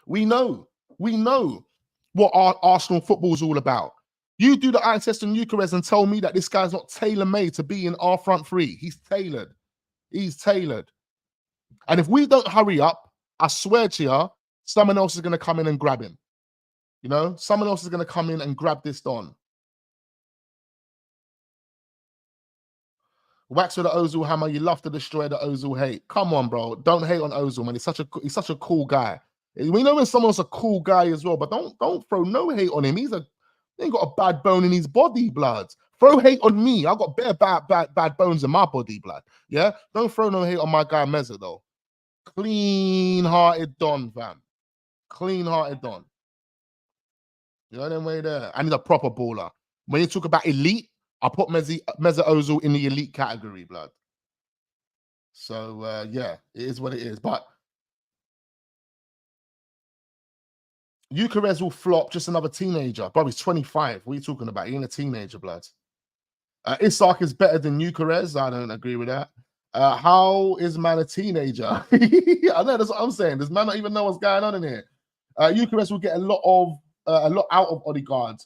we know what our Arsenal football is all about. You do the eye test on Gyökeres and tell me that this guy's not tailor-made to be in our front three. He's tailored. He's tailored. And if we don't hurry up, I swear to you, someone else is going to come in and grab him. You know, someone else is going to come in and grab this Don. Wax with the Ozil hammer. You love to destroy the Ozil hate. Come on, bro. Don't hate on Ozil, man. He's such a cool guy. We know when someone's a cool guy as well, but don't throw no hate on him. He ain't got a bad bone in his body, blood. Throw hate on me. I got bare bad bones in my body, blood. Yeah? Don't throw no hate on my guy Meza, though. Clean-hearted Don, fam. Clean-hearted Don. You know them way there. And he's a proper baller. When you talk about elite, I put Mesut Ozil in the elite category, blood. So, yeah, it is what it is. But Gyökeres will flop, just another teenager. Bro, he's 25. What are you talking about? He ain't a teenager, blood. Isak is better than Gyökeres. I don't agree with that. How is man a teenager? I know, that's what I'm saying. Does man not even know what's going on in here? Gyökeres will get a lot out of Odegaard,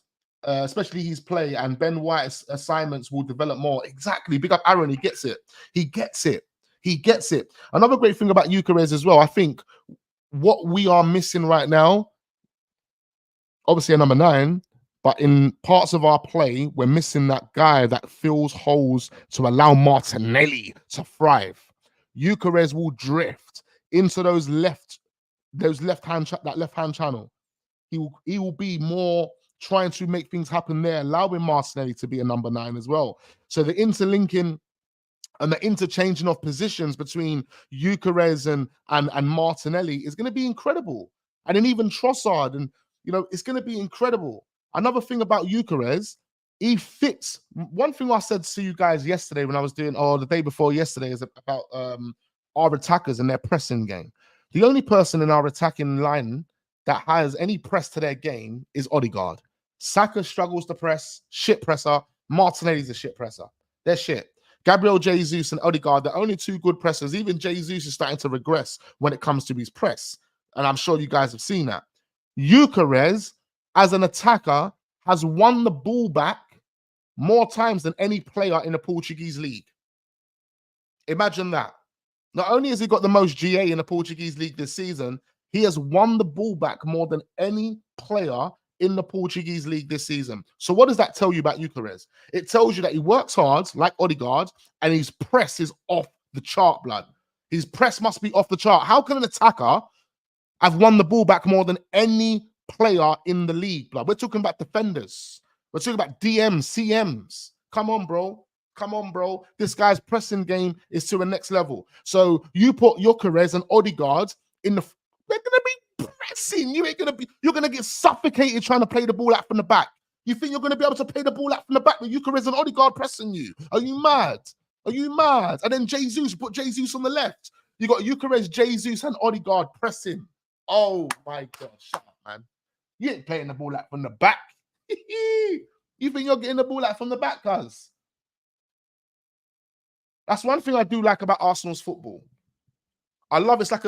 especially his play, and Ben White's assignments will develop more. Exactly. Big up Aaron. He gets it. He gets it. He gets it. Another great thing about Gyökeres as well, I think what we are missing right now, obviously a number 9, but in parts of our play, we're missing that guy that fills holes to allow Martinelli to thrive. Gyökeres will drift into that left-hand channel. He will be more trying to make things happen there, allowing Martinelli to be a number 9 as well. So the interlinking and the interchanging of positions between Gyökeres and Martinelli is going to be incredible. And then even Trossard, and it's going to be incredible. Another thing about Gyökeres, he fits. One thing I said to you guys yesterday when I was doing, or the day before yesterday, is about our attackers and their pressing game. The only person in our attacking line that has any press to their game is Odegaard. Saka struggles to press, shit presser. Martinelli's a shit presser. They're shit. Gabriel Jesus and Odegaard, the only 2 good pressers. Even Jesus is starting to regress when it comes to his press. And I'm sure you guys have seen that. Gyökeres, as an attacker, has won the ball back more times than any player in the Portuguese league. Imagine that. Not only has he got the most GA in the Portuguese league this season, he has won the ball back more than any player in the Portuguese league this season. So what does that tell you about Gyökeres? It tells you that he works hard, like Odegaard, and his press is off the chart, blood. His press must be off the chart. How can an attacker have won the ball back more than any player in the league, blood? We're talking about defenders. We're talking about DMs, CMs. Come on, bro. Come on, bro. This guy's pressing game is to the next level. So you put Gyökeres and Odegaard in the... They're going to be pressing. You're going to get suffocated trying to play the ball out from the back. You think you're going to be able to play the ball out from the back with Gyökeres and Odegaard pressing you? Are you mad? Are you mad? And then Jesus, put Jesus on the left. You got Gyökeres, Jesus, and Odegaard pressing. Oh my God. Shut up, man. You ain't playing the ball out from the back. You think you're getting the ball out from the back, cuz? That's one thing I do like about Arsenal's football. I love it's like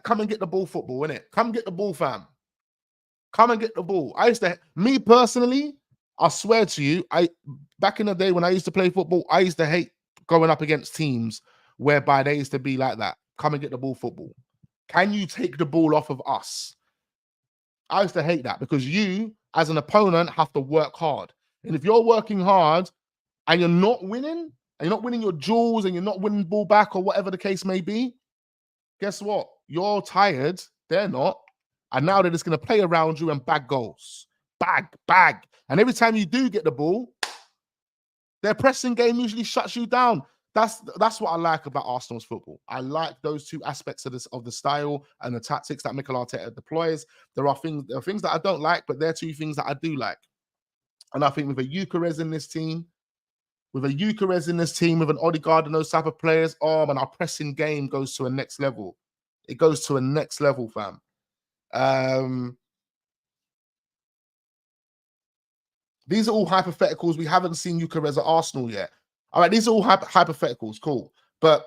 come and get the ball football, innit? Come get the ball, fam. Come and get the ball. Me personally, I swear to you, back in the day when I used to play football, I used to hate going up against teams whereby they used to be like that. come and get the ball football? Can you take the ball off of us? I used to hate that because you, as an opponent, have to work hard. And if you're working hard and you're not winning, and you're not winning your duels, and you're not winning ball back or whatever the case may be, guess what? You're tired. They're not. And now they're just going to play around you and bag goals. Bag. And every time you do get the ball, their pressing game usually shuts you down. That's what I like about Arsenal's football. I like those two aspects of the style and the tactics that Mikel Arteta deploys. There are things that I don't like, but there are two things that I do like. And I think with a Gyökeres in this team, with an Odegaard and those type of players, oh man, our pressing game goes to a next level. It goes to a next level, fam. These are all hypotheticals. We haven't seen Gyökeres at Arsenal yet. All right, these are all hypotheticals, cool. But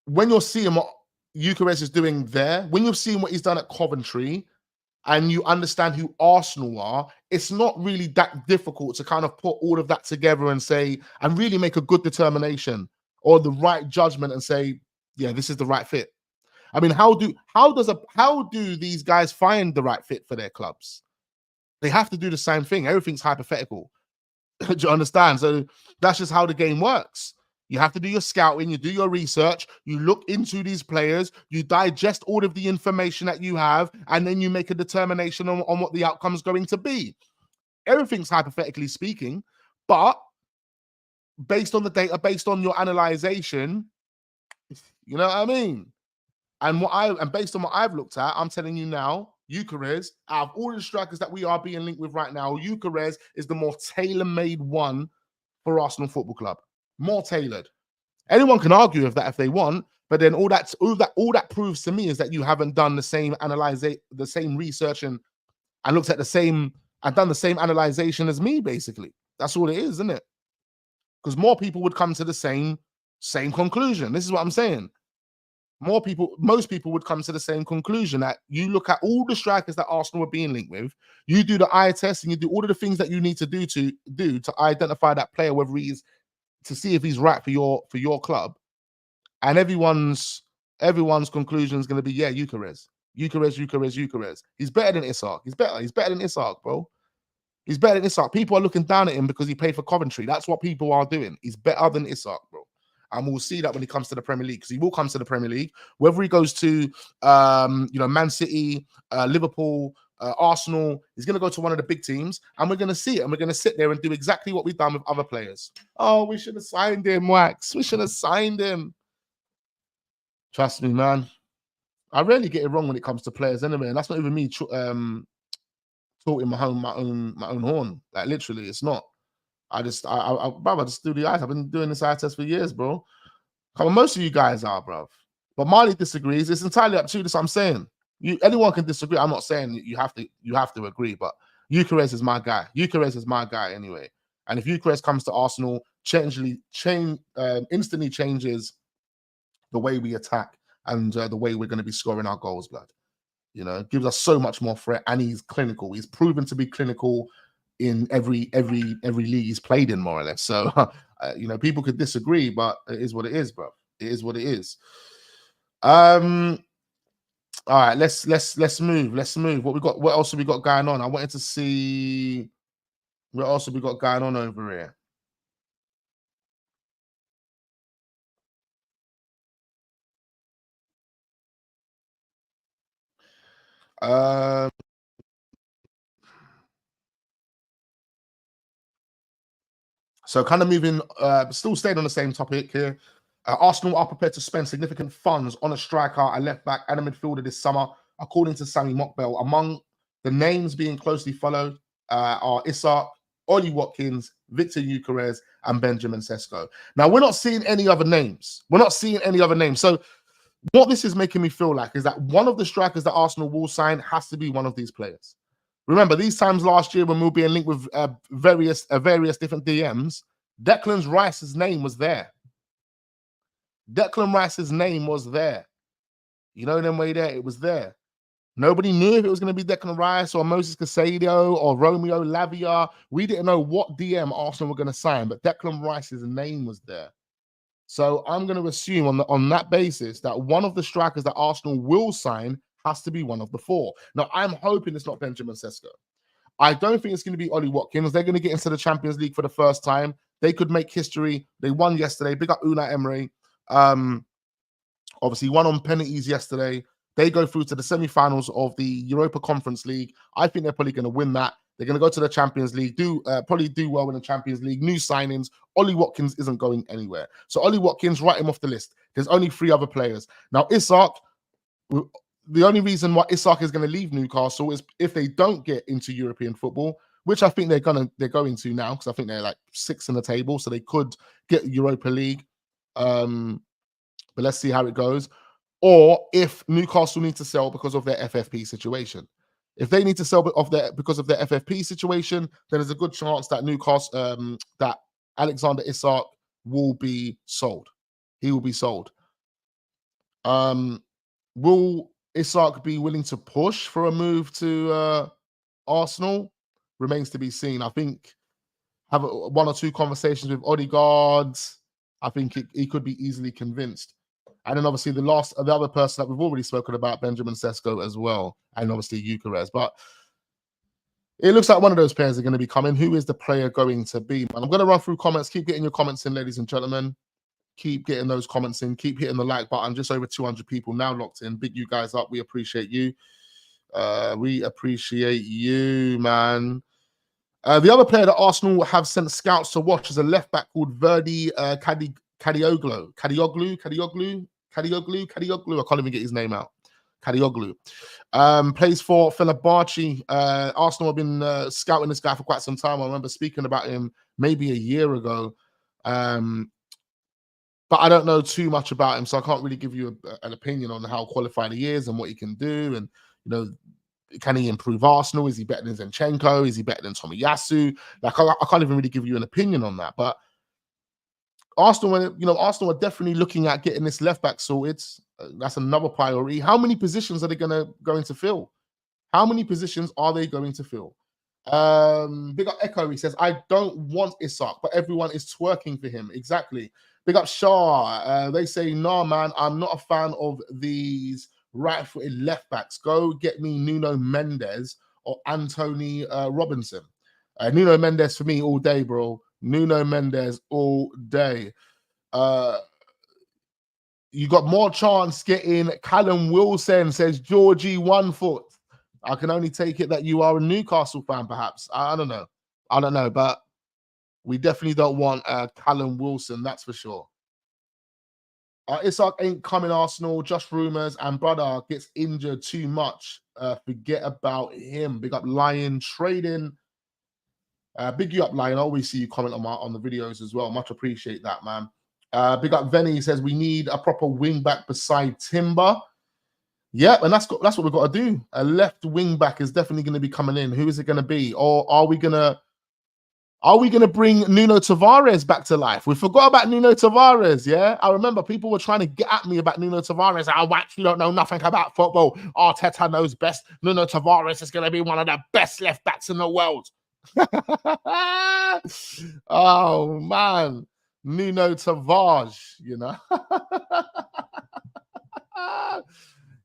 when you're seeing what Gyökeres is doing there, when you're seeing what he's done at Coventry, and you understand who Arsenal are, it's not really that difficult to kind of put all of that together and say, and really make a good determination or the right judgment and say, yeah, this is the right fit. I mean, how do these guys find the right fit for their clubs? They have to do the same thing. Everything's hypothetical. Do you understand? So that's just how the game works. You have to do your scouting, you do your research, you look into these players, you digest all of the information that you have, and then you make a determination on what the outcome is going to be. Everything's hypothetically speaking, but based on the data, based on your analyzation, you know what I mean? And based on what I've looked at, I'm telling you now, Gyökeres, out of all the strikers that we are being linked with right now, Gyökeres is the more tailor-made one for Arsenal Football Club. More tailored. Anyone can argue with that if they want, but then all that proves to me is that you haven't done the same research and looked at the same and done the same analyzation as me, basically. That's all it is, isn't it? Because more people would come to the same conclusion. This is what I'm saying. Most people would come to the same conclusion that you look at all the strikers that Arsenal are being linked with, you do the eye test and you do all of the things that you need to do to identify that player, whether he's to see if he's right for your club, and everyone's conclusion is going to be, yeah, Gyökeres. He's better than Isak. He's better than Isak, bro. He's better than Isak. People are looking down at him because he played for Coventry. That's what people are doing. He's better than Isak, bro. And we'll see that when he comes to the Premier League, because he will come to the Premier League. Whether he goes to Man City, Liverpool, Arsenal, he's going to go to one of the big teams, and we're going to see it, and we're going to sit there and do exactly what we've done with other players. Oh, we should have signed him, Wax. We should have signed him. Trust me, man. I rarely get it wrong when it comes to players anyway, and that's not even me tooting my own horn. Like, literally, it's not. I just do the eyes. I've been doing this eye test for years, bro. Come on, most of you guys are, bro. But Marley disagrees. It's entirely up to you. That's what I'm saying. Anyone can disagree. I'm not saying you have to agree, but Gyökeres is my guy. Gyökeres is my guy anyway. And if Gyökeres comes to Arsenal, instantly changes the way we attack and the way we're going to be scoring our goals, blood. You know, gives us so much more threat, and he's clinical. He's proven to be clinical in every league he's played in, more or less. So people could disagree, but it is what it is, bro. It is what it is. All right, let's move. What else have we got going on? I wanted to see what else have we got going on over here. So kind of moving, still staying on the same topic here. Arsenal are prepared to spend significant funds on a striker, a left back, and a midfielder this summer, according to Sammy Mockbell. Among the names being closely followed are Isak, Ollie Watkins, Viktor Gyokeres, and Benjamin Sesko. Now, we're not seeing any other names. So what this is making me feel like is that one of the strikers that Arsenal will sign has to be one of these players. Remember, these times last year when we were being linked with various different DMs, Declan Rice's name was there. Declan Rice's name was there. You know, them way there, it was there. Nobody knew if it was going to be Declan Rice or Moses Caicedo or Romeo Lavia. We didn't know what DM Arsenal were going to sign, but Declan Rice's name was there. So I'm going to assume on that basis that one of the strikers that Arsenal will sign has to be one of the four. Now, I'm hoping it's not Benjamin Sesko. I don't think it's going to be Ollie Watkins. They're going to get into the Champions League for the first time. They could make history. They won yesterday. Big up Unai Emery. Obviously, won on penalties yesterday. They go through to the semi-finals of the Europa Conference League. I think they're probably going to win that. They're going to go to the Champions League, probably do well in the Champions League. New signings. Ollie Watkins isn't going anywhere. So Ollie Watkins, write him off the list. There's only 3 other players. Now, Isak, the only reason why Isak is going to leave Newcastle is if they don't get into European football, which I think they're going to now, because I think they're like 6th in the table, so they could get Europa League. But let's see how it goes. Or if Newcastle need to sell because of their FFP situation. If they need to sell because of their FFP situation, then there's a good chance that Newcastle, that Alexander Isak will be sold. He will be sold. Will Isak be willing to push for a move to Arsenal? Remains to be seen. I think have 1 or 2 conversations with Odegaard. I think he could be easily convinced. And then obviously the other person that we've already spoken about, Benjamin Sesko as well, and obviously Gyökeres. But it looks like one of those players are going to be coming. Who is the player going to be? And I'm going to run through comments. Keep getting your comments in, ladies and gentlemen. Keep getting those comments in. Keep hitting the like button. Just over 200 people now locked in. Big you guys up. We appreciate you. We appreciate you, man. The other player that Arsenal have sent scouts to watch is a left back called Verdi Kadioglu. I can't even get his name out. Kadioglu. Plays for Fenerbahce. Arsenal have been scouting this guy for quite some time. I remember speaking about him maybe a year ago. But I don't know too much about him, so I can't really give you an opinion on how qualified he is and what he can do. And, can he improve Arsenal? Is he better than Zinchenko? Is he better than Tomiyasu? Like, I can't even really give you an opinion on that. But Arsenal, Arsenal are definitely looking at getting this left back sorted. That's another priority. How many positions are they going to fill? How many positions are they going to fill? Big up Echo. He says, I don't want Isak, but everyone is twerking for him. Exactly. Big up Shaw. They say, nah, man, I'm not a fan of these right-footed left backs. Go get me Nuno Mendes or Anthony Robinson. Nuno Mendes for me all day, bro. Nuno Mendes all day. You got more chance getting Callum Wilson, says Georgie 1 foot. I can only take it that you are a Newcastle fan, perhaps. I don't know. But we definitely don't want Callum Wilson, that's for sure. Isak ain't coming Arsenal, just rumours, and brother gets injured too much. Forget about him. Big up Lion Trading. Big you up, Lion. I always see you comment on the videos as well. Much appreciate that, man. Big up Venny says we need a proper wing back beside Timber. Yeah, and that's what we've got to do. A left wing back is definitely going to be coming in. Who is it going to be? Or are we gonna bring Nuno Tavares back to life? We forgot about Nuno Tavares, yeah? I remember people were trying to get at me about Nuno Tavares. I actually don't know nothing about football. Arteta knows best. Nuno Tavares is going to be one of the best left backs in the world. Oh, man. Nuno Tavares,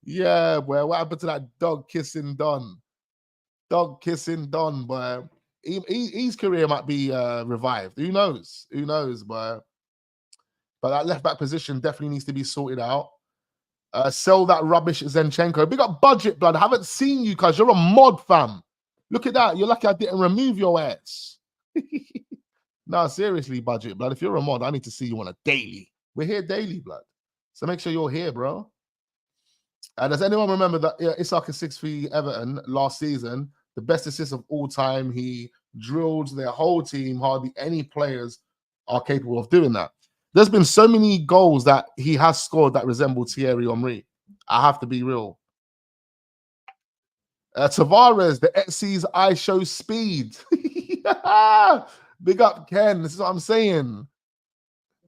Yeah, boy. What happened to that dog kissing Don? Dog kissing Don, boy. His career might be revived. Who knows? Who knows, boy? But that left back position definitely needs to be sorted out. Sell that rubbish Zinchenko. Big up Budget Blood. I haven't seen you because you're a mod, fam. Look at that. You're lucky I didn't remove your ass. No, seriously, Budget Blood. If you're a mod, I need to see you on a daily. We're here daily, blood. So make sure you're here, bro. Does anyone remember that Isak is 6'3" Everton last season? The best assist of all time. He drilled their whole team. Hardly any players are capable of doing that. There's been so many goals that he has scored that resemble Thierry Henry. I have to be real. Tavares, the Etsy's eye show speed. Big up, Ken. This is what I'm saying.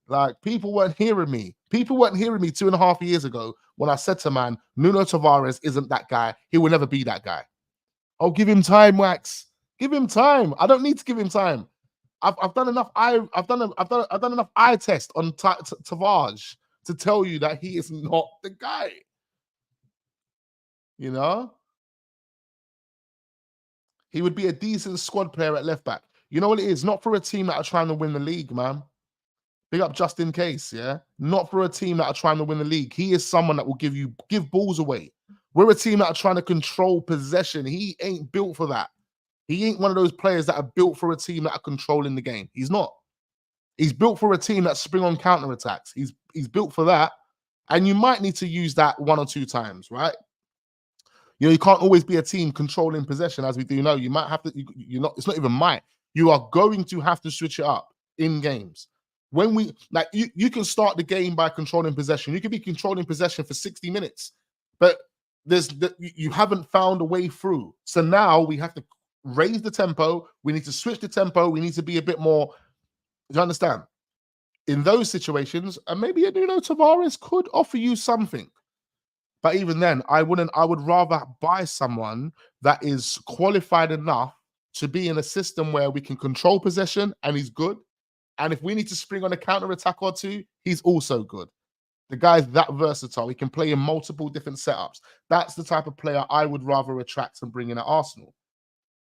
Like, people weren't hearing me. People weren't hearing me 2.5 years ago when I said to man, Nuno Tavares isn't that guy. He will never be that guy. Oh, give him time, Wax. Give him time. I don't need to give him time. I've done enough. I've done enough eye test on Tavares to tell you that he is not the guy. You know, he would be a decent squad player at left back. You know what it is? Not for a team that are trying to win the league, man. Big up just in case, yeah. Not for a team that are trying to win the league. He is someone that will give balls away. We're a team that are trying to control possession. He ain't built for that. He ain't one of those players that are built for a team that are controlling the game. He's not. He's built for a team that spring on counterattacks. He's built for that. And you might need to use that 1 or 2 times, right? You know, you can't always be a team controlling possession, as we do know. You might have to, you're not, it's not even might. You are going to have to switch it up in games. When we, like, you can start the game by controlling possession. You can be controlling possession for 60 minutes, but you haven't found a way through. So now we have to raise the tempo. We need to switch the tempo. We need to be a bit more, do you understand? In those situations, and maybe a Nuno Tavares could offer you something. But even then, I would rather buy someone that is qualified enough to be in a system where we can control possession and he's good. And if we need to spring on a counter-attack or 2, he's also good. The guy's that versatile. He can play in multiple different setups. That's the type of player I would rather attract and bring in at Arsenal.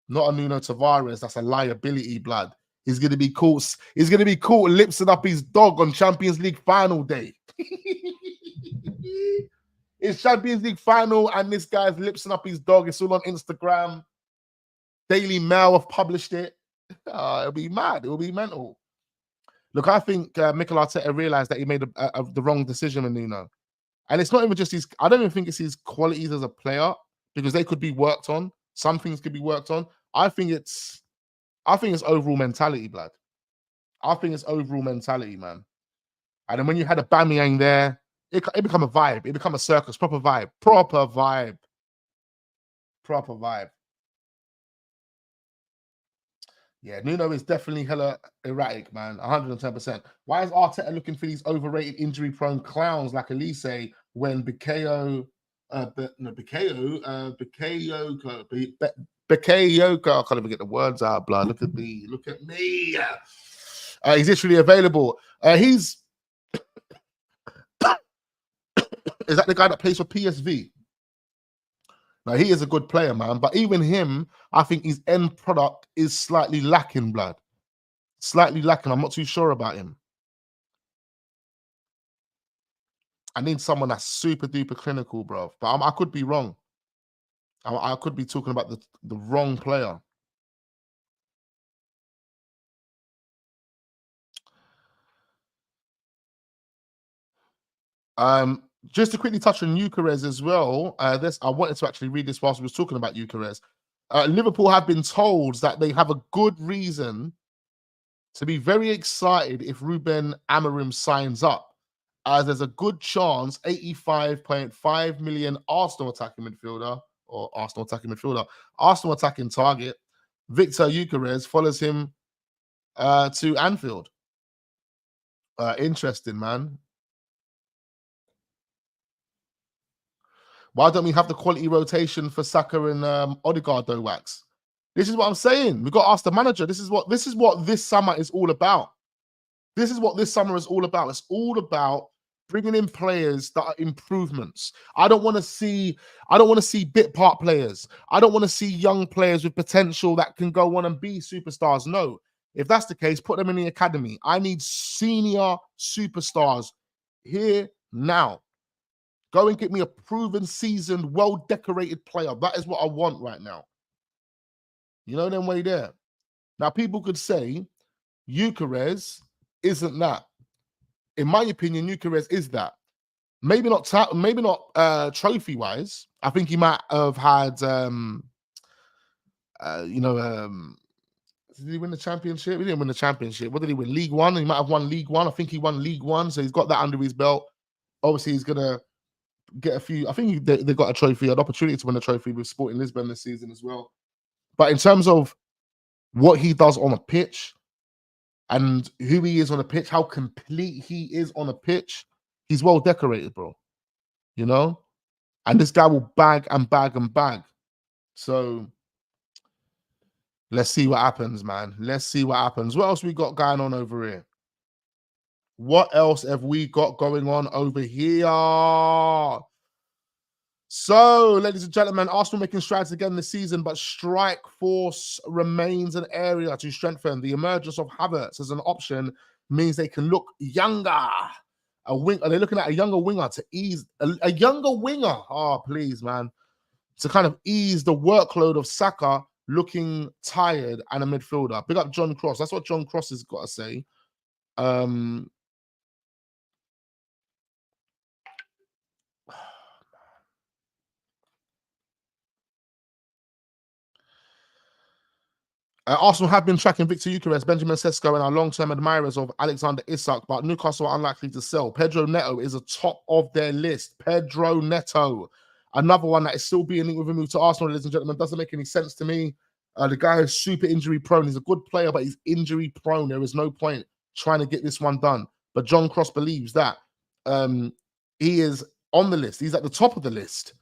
Not a Nuno Tavares. That's a liability, blood. He's going to be caught. He's going to be caught lipsing up his dog on Champions League final day. It's Champions League final, and this guy's lipsing up his dog. It's all on Instagram. Daily Mail have published it. It'll be mad. It'll be mental. Look, I think Mikel Arteta realized that he made the wrong decision with Nuno. And it's not even just his, I don't even think it's his qualities as a player, because they could be worked on. Some things could be worked on. I think it's overall mentality, blood. I think it's overall mentality, man. And then when you had a Aubameyang there, it become a vibe. It become a circus, proper vibe. Proper vibe. Proper vibe. Yeah, Nuno is definitely hella erratic, man. 110%. Why is Arteta looking for these overrated, injury-prone clowns like Olise when Bukayo, I can't even get the words out, blood. Look at me. Look at me. He's literally available. Is that the guy that plays for PSV? Now, he is a good player, man. But even him, I think his end product is slightly lacking, blood. Slightly lacking. I'm not too sure about him. I need someone that's super duper clinical, bro. But I could be wrong. I could be talking about the wrong player. Just to quickly touch on Gyökeres as well. I wanted to actually read this whilst we was talking about Gyökeres. Liverpool have been told that they have a good reason to be very excited if Ruben Amorim signs up, as there's a good chance 85.5 million Arsenal attacking target, Viktor Gyokeres, follows him to Anfield. Interesting, man. Why don't we have the quality rotation for Saka and Odegaard, though, Wax? This is what I'm saying. We've got to ask the manager. This is what this summer is all about. This is what this summer is all about. It's all about bringing in players that are improvements. I don't want to see bit part players. I don't want to see young players with potential that can go on and be superstars. No. If that's the case, put them in the academy. I need senior superstars here now. Go and get me a proven, seasoned, well-decorated player. That is what I want right now. You know them way there. Now, people could say Gyökeres isn't that. In my opinion, Gyökeres is that. Maybe not trophy-wise. I think he might have had, did he win the championship? He didn't win the championship. What did he win? League One? He might have won League One. I think he won League One, so he's got that under his belt. Obviously, he's going to get a few. I think they got a trophy, an opportunity to win a trophy with Sporting Lisbon this season as well. But in terms of what he does on a pitch and who he is on a pitch, how complete he is on a pitch, he's well decorated, bro. You know? And this guy will bag and bag and bag. So Let's see what happens, man. Let's see what happens. What else we got going on over here? What else have we got going on over here? So, ladies and gentlemen, Arsenal making strides again this season, but strike force remains an area to strengthen. The emergence of Havertz as an option means they can look younger. Are they looking at a younger winger to ease a younger winger? Oh, please, man. To kind of ease the workload of Saka looking tired and a midfielder. Big up John Cross. That's what John Cross has got to say. Arsenal have been tracking Viktor Gyokeres, Benjamin Sesko, and our long-term admirers of Alexander Isak, but Newcastle are unlikely to sell. Pedro Neto is a top of their list. Pedro Neto, another one that is still being linked with a move to Arsenal, ladies and gentlemen. Doesn't make any sense to me. The guy is super injury prone. He's a good player, but he's injury prone. There is no point trying to get this one done. But John Cross believes that he is on the list. He's at the top of the list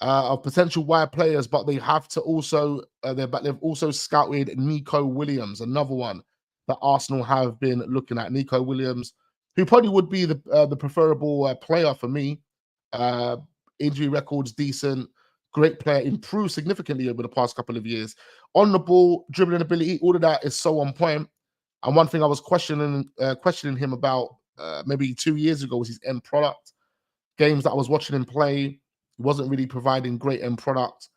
of potential wide players, but they have to also they've also scouted Nico Williams, another one that Arsenal have been looking at. Nico Williams, who probably would be the preferable player for me. Injury records decent, great player, improved significantly over the past couple of years. On the ball, dribbling ability, all of that is so on point. And one thing I was questioning him about maybe 2 years ago was his end product. Games that I was watching him play, he wasn't really providing great end product.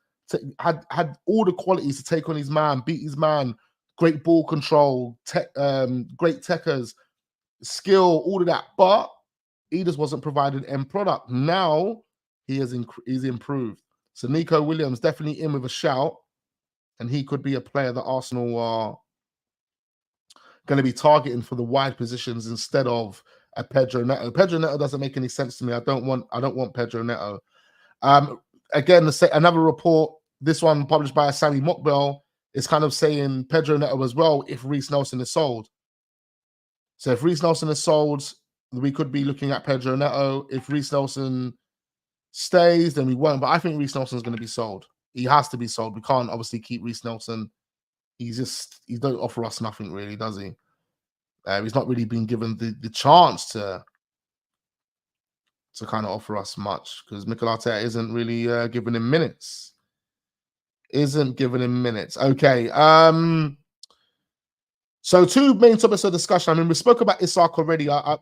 Had all the qualities to take on his man, beat his man, great ball control, great techers, skill, all of that. But he just wasn't providing end product. Now he's improved. So Nico Williams definitely in with a shout, and he could be a player that Arsenal are going to be targeting for the wide positions instead of a Pedro Neto. Pedro Neto doesn't make any sense to me. I don't want Pedro Neto. Again, another report, this one published by Sammy Mockbell, is kind of saying Pedro Neto as well if Reece Nelson is sold. So if Reece Nelson is sold, we could be looking at Pedro Neto. If Reece Nelson stays, then we won't. But I think Reece Nelson is going to be sold. He has to be sold. We can't obviously keep Reece Nelson. He don't offer us nothing really, does he? He's not really been given the chance to kind of offer us much because Mikel Arteta isn't really giving him minutes. Okay. So 2 main topics of discussion. I mean, we spoke about Isak already. I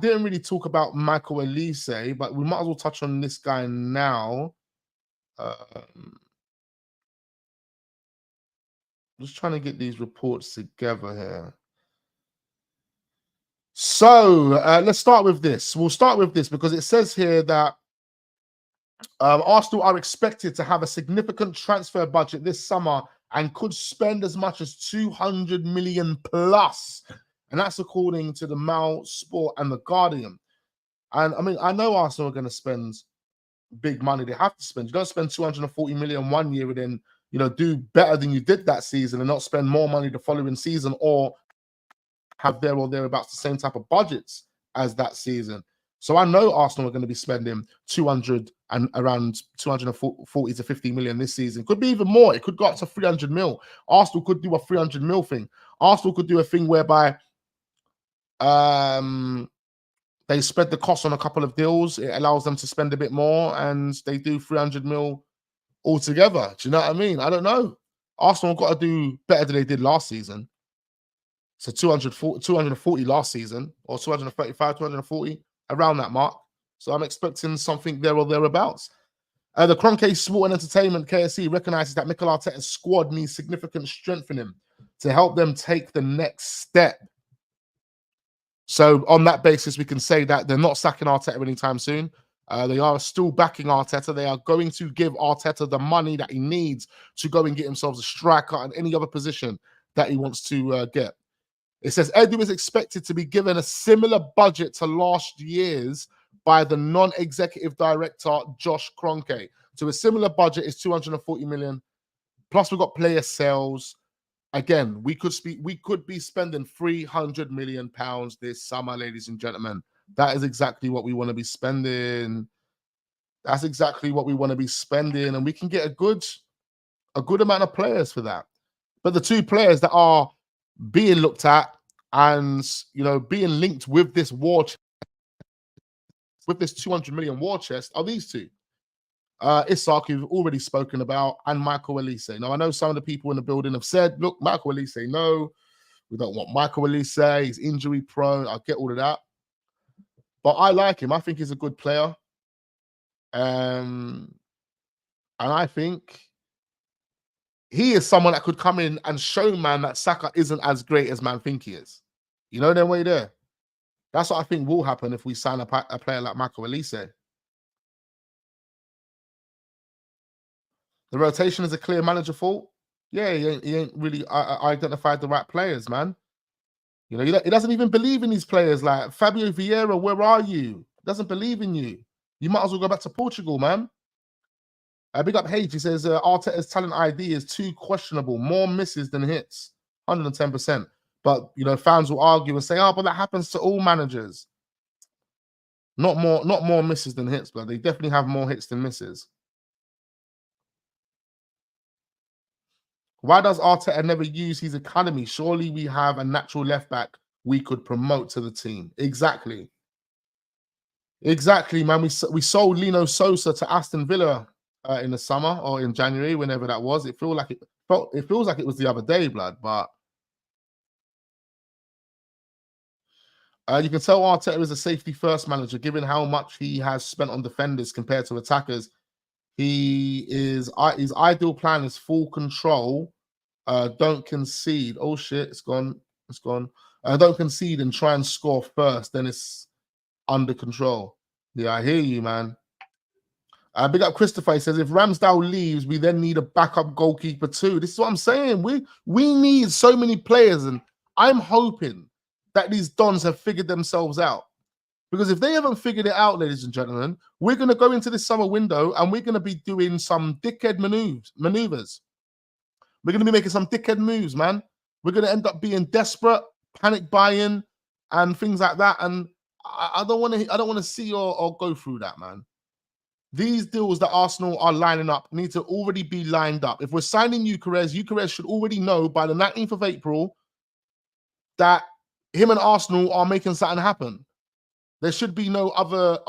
didn't really talk about Michael Olise, but we might as well touch on this guy now. Just trying to get these reports together here. So let's start with this. We'll start with this because it says here that Arsenal are expected to have a significant transfer budget this summer and could spend as much as 200 million plus. And that's according to the Mail, Sport and the Guardian. And I mean, I know Arsenal are going to spend big money. They have to spend. You don't spend 240 million one year and then, do better than you did that season and not spend more money the following season or have there or thereabouts the same type of budgets as that season. So I know Arsenal are going to be spending 200 and around 240 to 50 million this season. Could be even more. It could go up to 300 mil. Arsenal could do a 300 mil thing. Arsenal could do a thing whereby they spread the cost on a couple of deals. It allows them to spend a bit more and they do 300 mil altogether. Do you know what I mean? I don't know. Arsenal got to do better than they did last season. So 240 last season, or 235, 240, around that mark. So I'm expecting something there or thereabouts. The Kroenke Sport and Entertainment, KSC, recognizes that Mikel Arteta's squad needs significant strengthening to help them take the next step. So on that basis, we can say that they're not sacking Arteta anytime soon. They are still backing Arteta. They are going to give Arteta the money that he needs to go and get himself a striker and any other position that he wants to get. It says Edu is expected to be given a similar budget to last year's by the non-executive director, Josh Kroenke. So a similar budget is 240 million. Plus we've got player sales. Again, we could be spending 300 million pounds this summer, ladies and gentlemen. That is exactly what we want to be spending. That's exactly what we want to be spending. And we can get a good amount of players for that. But the two players that are being looked at and, you know, being linked with this war chest, with this 200 million war chest, are these two. Isak, who've already spoken about, and Michael Olise. Now, I know some of the people in the building have said, look, Michael Olise, no, we don't want Michael Olise. He's injury prone. I get all of that. But I like him. I think he's a good player. And I think he is someone that could come in and show man that Saka isn't as great as man think he is. You know, then way there. That's what I think will happen if we sign a player like Michael Olise. The rotation is a clear manager fault. Yeah, he ain't really identified the right players, man. You know, he doesn't even believe in these players. Like Fabio Vieira, where are you? He doesn't believe in you. You might as well go back to Portugal, man. Big up H. He says Arteta's talent ID is too questionable. More misses than hits. 110%. But, you know, fans will argue and say, oh, but that happens to all managers. Not more misses than hits, but they definitely have more hits than misses. Why does Arteta never use his academy? Surely we have a natural left back we could promote to the team. Exactly. Exactly, man. We sold Lino Sosa to Aston Villa in the summer or in January, whenever that was. It feels like it was the other day, blood. But you can tell Arteta is a safety first manager, given how much he has spent on defenders compared to attackers. His ideal plan is full control. Don't concede. Oh shit, it's gone. It's gone. Don't concede and try and score first. Then it's under control. Yeah, I hear you, man. Big up Christopher. He says, if Ramsdale leaves, we then need a backup goalkeeper too. This is what I'm saying. We need so many players, and I'm hoping that these dons have figured themselves out. Because if they haven't figured it out, ladies and gentlemen, we're going to go into this summer window and we're going to be doing some dickhead maneuvers. We're going to be making some dickhead moves, man. We're going to end up being desperate, panic buying, and things like that. And I don't want to see or go through that, man. These deals that Arsenal are lining up need to already be lined up. If we're signing Gyökeres should already know by the 19th of April that him and Arsenal are making something happen. There should be no other,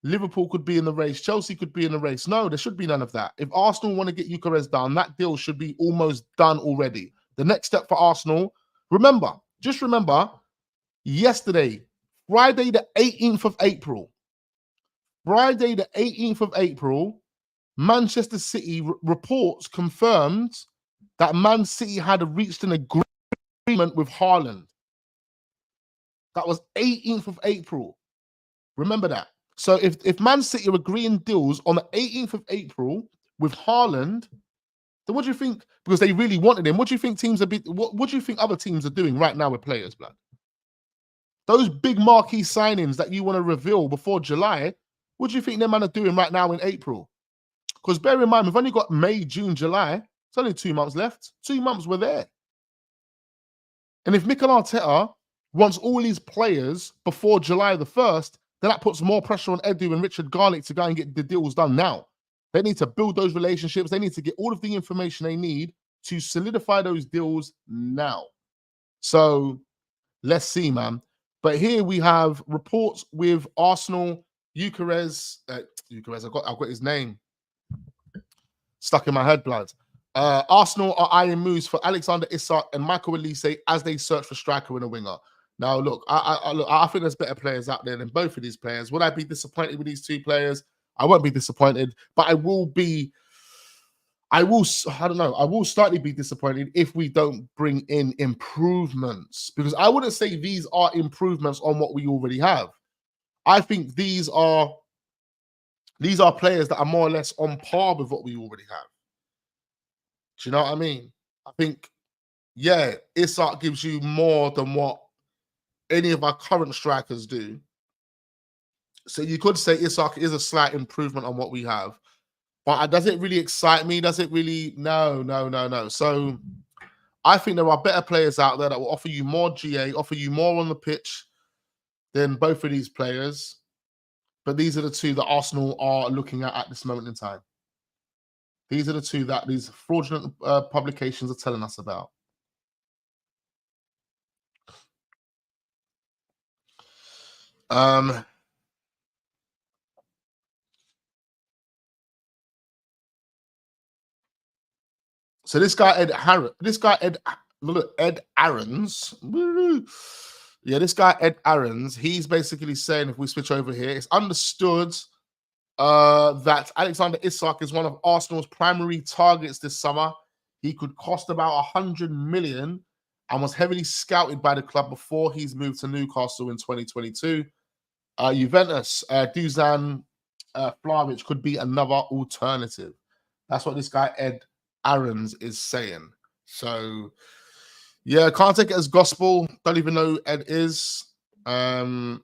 Liverpool could be in the race, Chelsea could be in the race. No, there should be none of that. If Arsenal want to get Gyökeres done, that deal should be almost done already. The next step for Arsenal, just remember, yesterday, Friday the 18th of April, Manchester City reports confirmed that Man City had reached an agreement with Haaland. That was 18th of April. Remember that. So if Man City are agreeing deals on the 18th of April with Haaland, then what do you think? Because they really wanted him. What do you think what do you think other teams are doing right now with players, blood? Those big marquee signings that you want to reveal before July, what do you think them man are doing right now in April? Because bear in mind, we've only got May, June, July. It's only 2 months left. 2 months were there. And if Mikel Arteta wants all these players before July the 1st, then that puts more pressure on Edu and Richard Garlick to go and get the deals done now. They need to build those relationships. They need to get all of the information they need to solidify those deals now. So let's see, man. But here we have reports with Arsenal, Gyökeres. I've got his name stuck in my head, blood. Arsenal are eyeing moves for Alexander Isak and Michael Olise as they search for striker and a winger. Now, look, I think there's better players out there than both of these players. Would I be disappointed with these two players? I won't be disappointed, but I will slightly be disappointed if we don't bring in improvements, because I wouldn't say these are improvements on what we already have. I think these are players that are more or less on par with what we already have. Do you know what I mean? I think, yeah, Isak gives you more than what any of our current strikers do. So you could say Isak is a slight improvement on what we have. But does it really excite me? Does it really? No. So I think there are better players out there that will offer you more GA, offer you more on the pitch than both of these players. But these are the two that Arsenal are looking at this moment in time. These are the two that these fraudulent publications are telling us about. So this guy Ed Aarons. Yeah, this guy Ed Aarons. He's basically saying, if we switch over here, it's understood that Alexander Isak is one of Arsenal's primary targets this summer. He could cost about 100 million and was heavily scouted by the club before he's moved to Newcastle in 2022. Juventus, Dusan Vlahovic could be another alternative. That's what this guy Ed Aarons is saying. So, yeah, can't take it as gospel. Don't even know who Ed is. But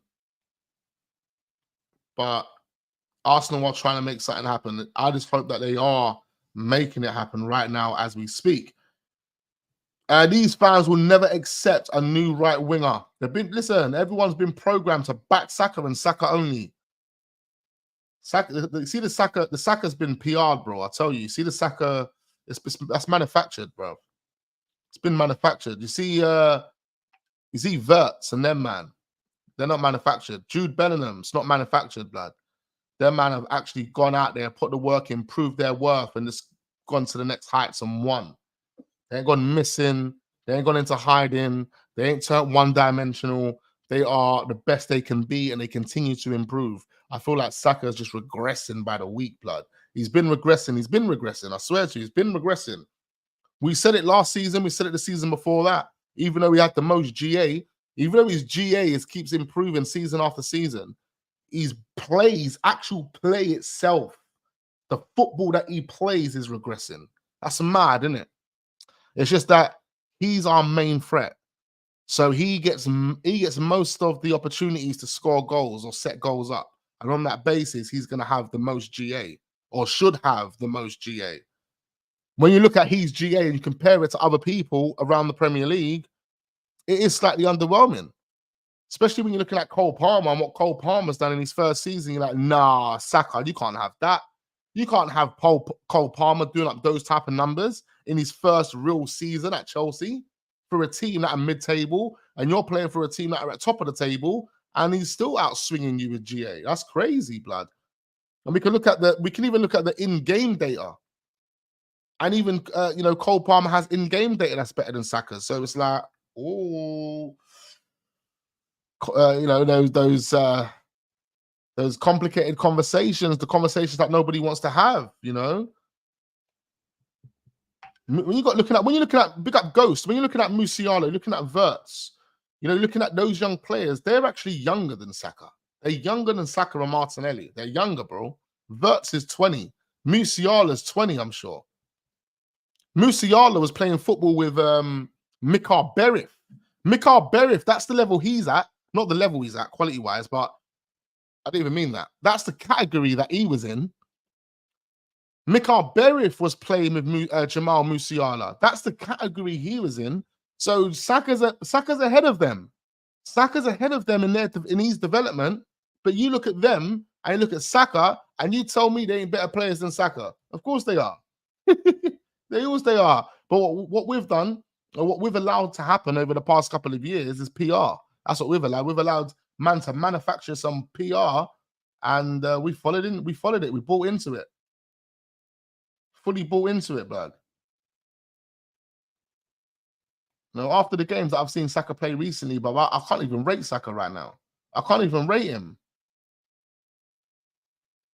Arsenal are trying to make something happen. I just hope that they are making it happen right now as we speak. These fans will never accept a new right winger. Listen, everyone's been programmed to back Saka and Saka only. See the Saka's been PR'd, bro. I tell you, see the Saka, that's manufactured, bro. It's been manufactured. You see Verts and them, man. They're not manufactured. Jude Bellingham's not manufactured, blood. Them man have actually gone out there, put the work in, proved their worth, and just gone to the next heights and won. They ain't gone missing. They ain't gone into hiding. They ain't turned one-dimensional. They are the best they can be, and they continue to improve. I feel like Saka is just regressing by the week, blood. He's been regressing. He's been regressing. I swear to you, he's been regressing. We said it last season. We said it the season before that. Even though he had the most GA, even though his GA keeps improving season after season, his plays, actual play itself, the football that he plays is regressing. That's mad, isn't it? It's just that he's our main threat. So he gets most of the opportunities to score goals or set goals up. And on that basis, he's going to have the most GA or should have the most GA. When you look at his GA and you compare it to other people around the Premier League, it is slightly underwhelming. Especially when you're looking at Cole Palmer and what Cole Palmer's done in his first season. You're like, nah, Saka, you can't have that. You can't have Cole Palmer doing up those type of numbers in his first real season at Chelsea for a team that are mid-table, and you're playing for a team that are at top of the table, and he's still out swinging you with GA. That's crazy, blood. And we can even look at the in-game data, and even Cole Palmer has in-game data that's better than Saka. So it's like, oh, those complicated conversations, the conversations that nobody wants to have, you know. When you're looking at big up Ghost, when you're looking at Musiala, looking at Verts, looking at those young players, they're actually younger than Saka. They're younger than Saka and Martinelli. They're younger, bro. Verts is 20. Musiala's 20, I'm sure. Musiala was playing football with Mikel Berif. Mikel Berif, that's the level he's at. Not the level he's at, quality-wise, but I didn't even mean that. That's the category that he was in. Mikel Berif was playing with Jamal Musiala. That's the category he was in. So Saka's ahead of them. Saka's ahead of them in his development. But you look at them and you look at Saka and you tell me they ain't better players than Saka. Of course they are. They are. But what we've done, or what we've allowed to happen over the past couple of years, is PR. That's what we've allowed. We've allowed man to manufacture some PR, and we followed it. We bought into it. Fully bought into it, blood. Now, after the games that I've seen Saka play recently, but I can't even rate Saka right now. I can't even rate him.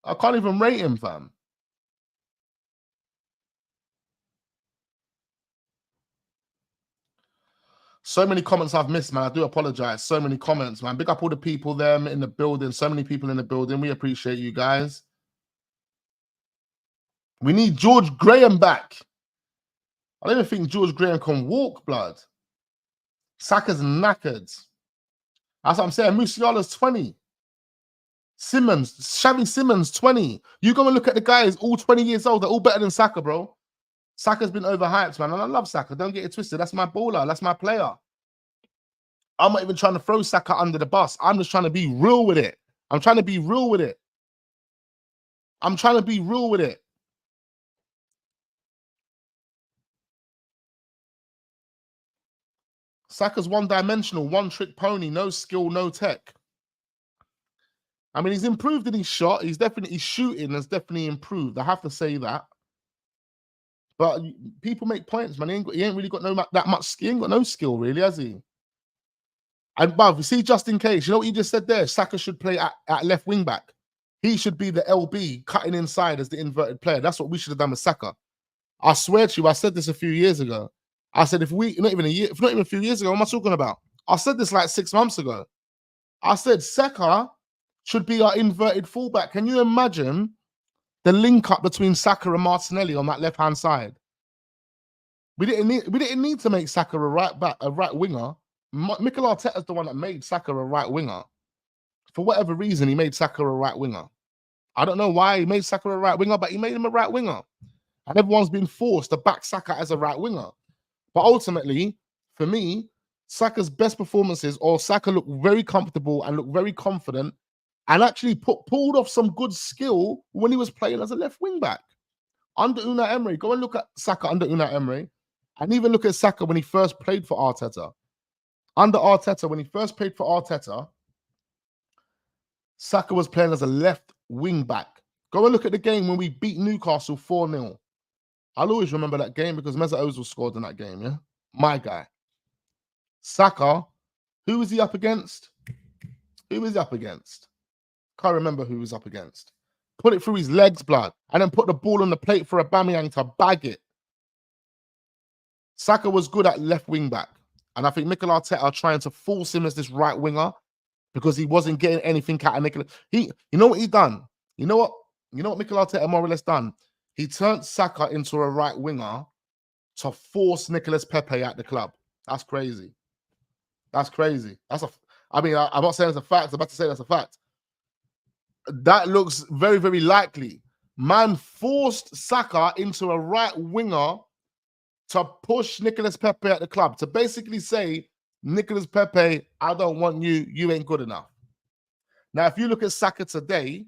I can't even rate him, fam. So many comments I've missed, man. I do apologize. So many comments, man. Big up all the people there in the building. So many people in the building. We appreciate you guys. We need George Graham back. I don't even think George Graham can walk, blood. Saka's knackered. That's what I'm saying. Musiala's 20. Xavi Simons, 20. You go and look at the guys, all 20 years old. They're all better than Saka, bro. Saka's been overhyped, man. And I love Saka. Don't get it twisted. That's my baller. That's my player. I'm not even trying to throw Saka under the bus. I'm just trying to be real with it. I'm trying to be real with it. Saka's one-dimensional, one-trick pony, no skill, no tech. I mean, he's improved in his shot. His shooting has definitely improved. I have to say that. But people make points, man. He ain't really got that much skill. He ain't got no skill, really, has he? And bruv, you see, just in case, you know what you just said there? Saka should play at left wing back. He should be the LB cutting inside as the inverted player. That's what we should have done with Saka. I swear to you, I said this a few years ago. I said, not even a few years ago, what am I talking about? I said this like 6 months ago. I said Saka should be our inverted fullback. Can you imagine the link up between Saka and Martinelli on that left-hand side? We didn't need to make Saka a right winger. Mikel Arteta is the one that made Saka a right winger. For whatever reason, he made Saka a right winger. I don't know why he made Saka a right winger, but he made him a right winger. And everyone's been forced to back Saka as a right winger. But ultimately, for me, Saka's best performances, or Saka looked very comfortable and looked very confident and actually pulled off some good skill when he was playing as a left wing back. Under Unai Emery, go and look at Saka under Unai Emery, and even look at Saka when he first played for Arteta. Under Arteta, when he first played for Arteta, Saka was playing as a left wing back. Go and look at the game when we beat Newcastle 4-0. I'll always remember that game because Mesut Ozil scored in that game, yeah? My guy. Saka, who was he up against? Who was he up against? Can't remember who he was up against. Put it through his legs, blood, and then put the ball on the plate for Aubameyang to bag it. Saka was good at left wing back. And I think Mikel Arteta are trying to force him as this right winger because he wasn't getting anything out of Nicolas. You know what he done? You know what Mikel Arteta more or less done? He turned Saka into a right winger to force Nicolas Pepe at the club. That's crazy. That's crazy. I'm not saying it's a fact. I'm about to say that's a fact. That looks very, very likely. Man forced Saka into a right winger to push Nicolas Pepe at the club, to basically say, Nicolas Pepe, I don't want you. You ain't good enough. Now, if you look at Saka today,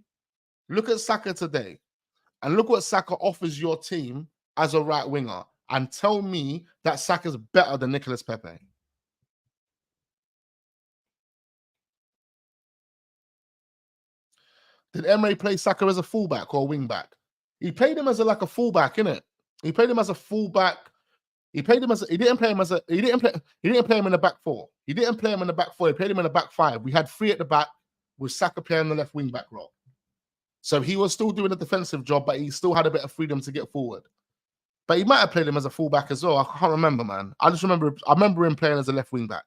and look what Saka offers your team as a right winger, and tell me that Saka's better than Nicolas Pepe. Did Emery play Saka as a fullback or a wing back? He played him as a fullback, innit? He played him as a fullback. He didn't play him in the back four. He didn't play him in the back four. He played him in the back five. We had three at the back with Saka playing the left wing back role. So he was still doing a defensive job, but he still had a bit of freedom to get forward. But he might have played him as a fullback as well. I can't remember, man. I remember him playing as a left wing back.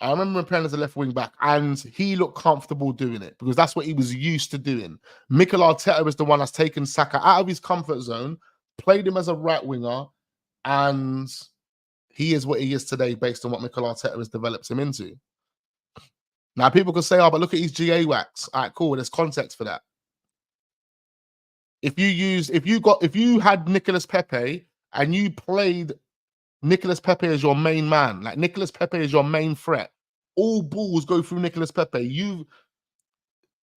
I remember him playing as a left wing back, and he looked comfortable doing it because that's what he was used to doing. Mikel Arteta was the one that's taken Saka out of his comfort zone, played him as a right winger, and he is what he is today based on what Mikel Arteta has developed him into. Now, people could say, oh, but look at his GA wax. All right, cool. There's context for that. If you had Nicolas Pepe and you played Nicolas Pepe as your main man, like Nicolas Pepe is your main threat, all balls go through Nicolas Pepe,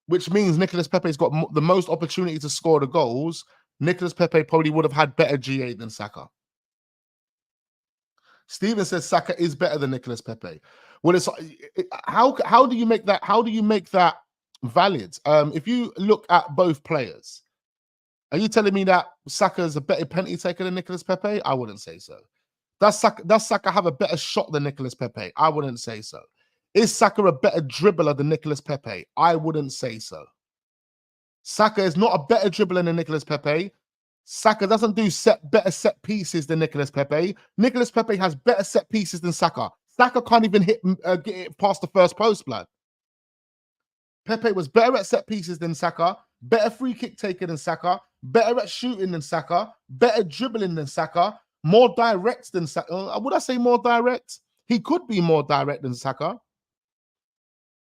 which means Nicolas Pepe's got the most opportunity to score the goals. Nicolas Pepe probably would have had better GA than Saka. Steven says Saka is better than Nicolas Pepe. Well, how do you make that? How do you make that valid? If you look at both players, are you telling me that Saka is a better penalty taker than Nicolas Pepe? I wouldn't say so. Does Saka have a better shot than Nicolas Pepe? I wouldn't say so. Is Saka a better dribbler than Nicolas Pepe? I wouldn't say so. Saka is not a better dribbler than Nicolas Pepe. Saka doesn't do better set pieces than Nicolas Pepe. Nicolas Pepe has better set pieces than Saka. Saka can't even get it past the first post, blood. Pepe was better at set pieces than Saka, better free kick taker than Saka, better at shooting than Saka, better dribbling than Saka, more direct than Saka. Would I say more direct? He could be more direct than Saka.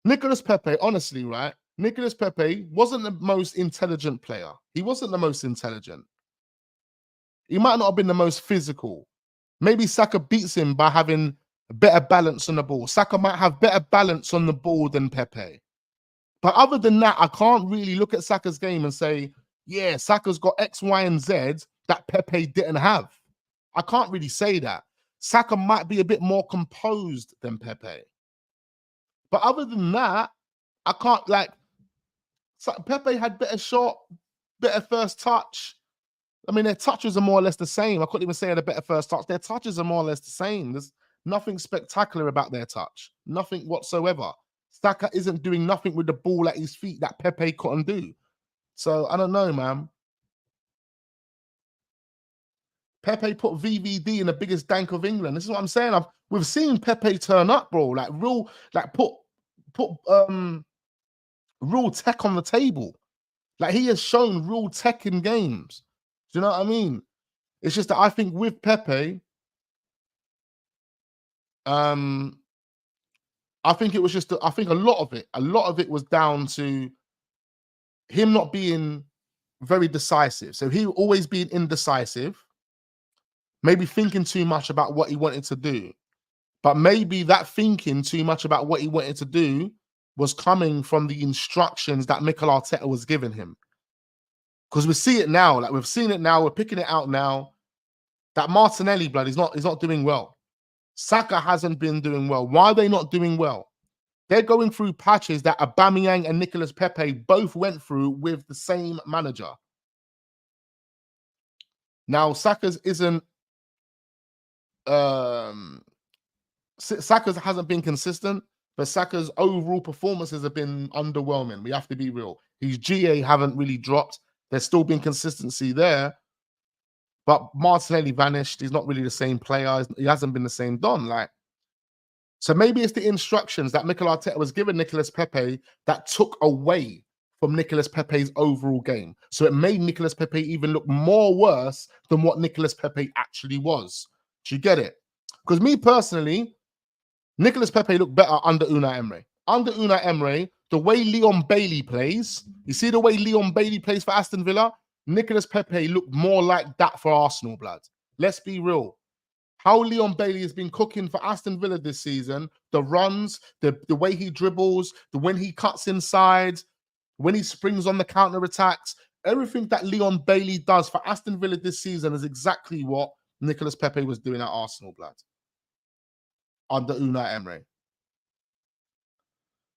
Nicolas Pepe, honestly, right? Nicolas Pepe wasn't the most intelligent player. He wasn't the most intelligent. He might not have been the most physical. Maybe Saka beats him by having better balance on the ball. Saka might have better balance on the ball than Pepe. But other than that, I can't really look at Saka's game and say, yeah, Saka's got X, Y, and Z that Pepe didn't have. I can't really say that. Saka might be a bit more composed than Pepe. But other than that, I can't like. Pepe had better shot, better first touch. I mean, their touches are more or less the same. I couldn't even say they had a better first touch. Their touches are more or less the same. There's nothing spectacular about their touch. Nothing whatsoever. Saka isn't doing nothing with the ball at his feet that Pepe couldn't do. So, I don't know, man. Pepe put VVD in the biggest dank of England. This is what I'm saying. We've seen Pepe turn up, bro. Like, put real tech on the table. Like, he has shown real tech in games. Do you know what I mean? It's just that I think with Pepe, I think it was just, I think a lot of it was down to him not being very decisive. So he always being indecisive, maybe thinking too much about what he wanted to do. But maybe that thinking too much about what he wanted to do was coming from the instructions that Mikel Arteta was giving him. Because we see it now, like we've seen it now, we're picking it out now. That Martinelli blood is not doing well. Saka hasn't been doing well. Why are they not doing well? They're going through patches that Aubameyang and Nicolas Pepe both went through with the same manager. Now, Saka's isn't Saka's hasn't been consistent, but Saka's overall performances have been underwhelming. We have to be real. His GA haven't really dropped. There's still been consistency there. But Martinelli vanished. He's not really the same player. He hasn't been the same Don. Like, so maybe it's the instructions that Mikel Arteta was giving Nicolas Pepe that took away from Nicolas Pepe's overall game. So it made Nicolas Pepe even look more worse than what Nicolas Pepe actually was. Do you get it? Because me personally, Nicolas Pepe looked better under Unai Emery. Under Unai Emery, the way Leon Bailey plays, you see the way Leon Bailey plays for Aston Villa? Nicolas Pepe looked more like that for Arsenal, blood. Let's be real. How Leon Bailey has been cooking for Aston Villa this season, the runs, the way he dribbles, when he cuts inside, when he springs on the counter-attacks, everything that Leon Bailey does for Aston Villa this season is exactly what Nicolas Pepe was doing at Arsenal, blood. Under Unai Emery.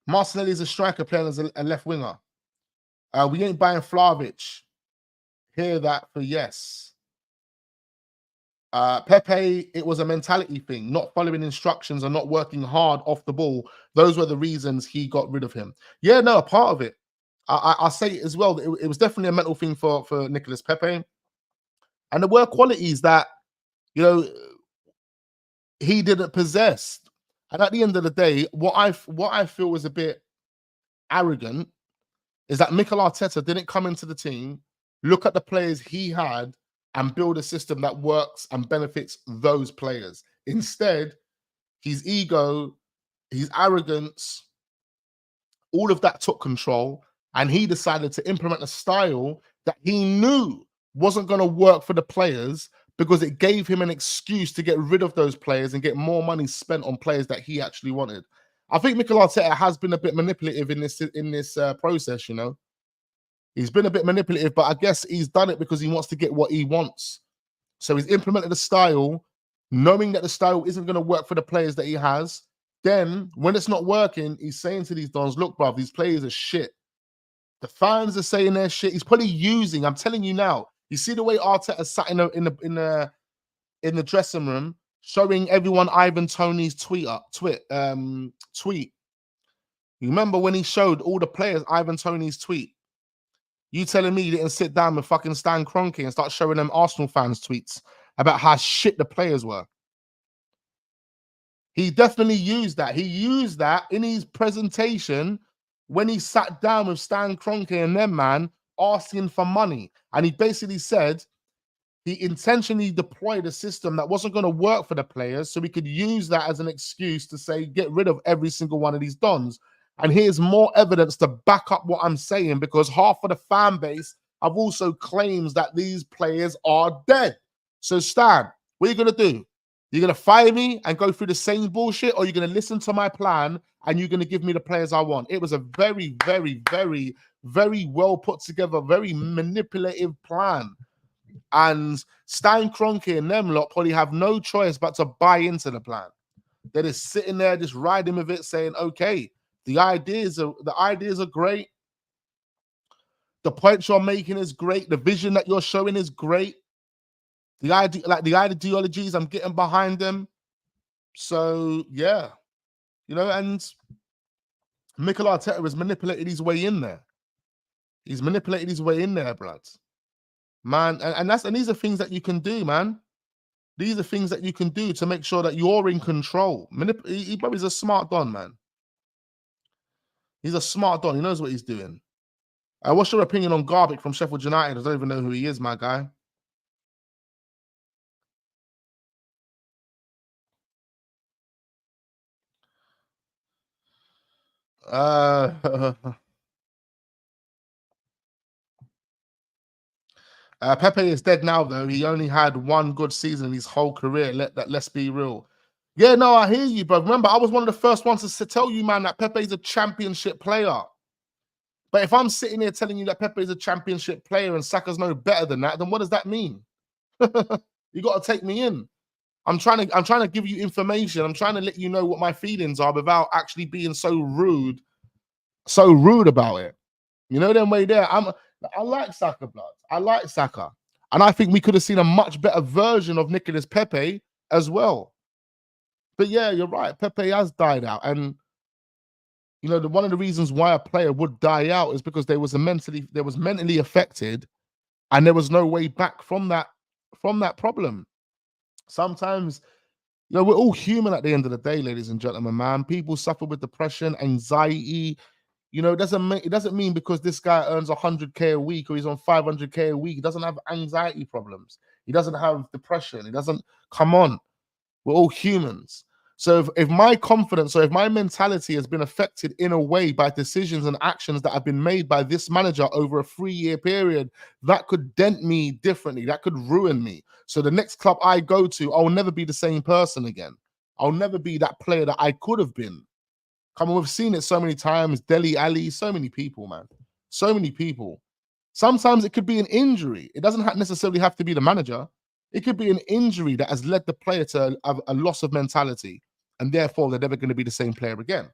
Martinelli is a striker playing as a left winger. We ain't buying Vlahovic. Hear that for yes. Pepe, it was a mentality thing, not following instructions and not working hard off the ball. Those were the reasons he got rid of him. Yeah, no, a part of it. I'll say it as well. It was definitely a mental thing for Nicolas Pepe. And there were qualities that, you know, he didn't possess. And at the end of the day, what I feel was a bit arrogant is that Mikel Arteta didn't come into the team, look at the players he had, and build a system that works and benefits those players. Instead, his ego, his arrogance, all of that took control, and he decided to implement a style that he knew wasn't going to work for the players because it gave him an excuse to get rid of those players and get more money spent on players that he actually wanted. I think Mikel Arteta has been a bit manipulative in this process, you know. He's been a bit manipulative, but I guess he's done it because he wants to get what he wants. So he's implemented a style, knowing that the style isn't going to work for the players that he has. Then, when it's not working, he's saying to these dons, look, bruv, these players are shit. The fans are saying they're shit. He's probably using, I'm telling you now, you see the way Arteta sat in the dressing room, showing everyone Ivan Toney's tweet. You remember when he showed all the players Ivan Toney's tweet? You telling me you didn't sit down with fucking Stan Kroenke and start showing them Arsenal fans tweets about how shit the players were? He definitely used that. He used that in his presentation when he sat down with Stan Kroenke and them, man, asking for money. And he basically said he intentionally deployed a system that wasn't going to work for the players so we could use that as an excuse to say, get rid of every single one of these dons. And here's more evidence to back up what I'm saying, because half of the fan base have also claims that these players are dead. So Stan, what are you going to do? You're going to fire me and go through the same bullshit, or you're going to listen to my plan and you're going to give me the players I want? It was a very, very, very, very well put together, very manipulative plan. And Stein Kroenke and them lot probably have no choice but to buy into the plan. They're just sitting there, just riding with it, saying, okay, the ideas are great. The points you're making is great. The vision that you're showing is great. The ideologies, I'm getting behind them. So, yeah. And Mikel Arteta has manipulated his way in there. He's manipulated his way in there, blood. Man, and these are things that you can do, man. These are things that you can do to make sure that you're in control. He's a smart don, man. He's a smart don. He knows what he's doing. What's your opinion on Garbic from Sheffield United? I don't even know who he is, my guy. Pepe is dead now, though. He only had one good season in his whole career. Let's be real. Yeah, no, I hear you, but remember, I was one of the first ones to tell you, man, that Pepe is a championship player. But if I'm sitting here telling you that Pepe is a championship player and Saka's no better than that, then what does that mean? You got to take me in. I'm trying to give you information. I'm trying to let you know what my feelings are without actually being so rude about it. You know, them way there. I like Saka, blood. I like Saka. And I think we could have seen a much better version of Nicolas Pepe as well. But yeah, you're right. Pepe has died out. And one of the reasons why a player would die out is because they was mentally affected, and there was no way back from that problem. Sometimes, we're all human at the end of the day, ladies and gentlemen, man. People suffer with depression, anxiety. It doesn't mean because this guy earns 100K a week or he's on 500K a week, he doesn't have anxiety problems. He doesn't have depression. He doesn't. Come on. We're all humans. So if my confidence or if my mentality has been affected in a way by decisions and actions that have been made by this manager over a 3-year period, that could dent me differently. That could ruin me. So the next club I go to, I'll never be the same person again. I'll never be that player that I could have been. Come on, we've seen it so many times. Dele Alli, so many people, man. So many people. Sometimes it could be an injury. It doesn't necessarily have to be the manager. It could be an injury that has led the player to a loss of mentality, and therefore they're never going to be the same player again.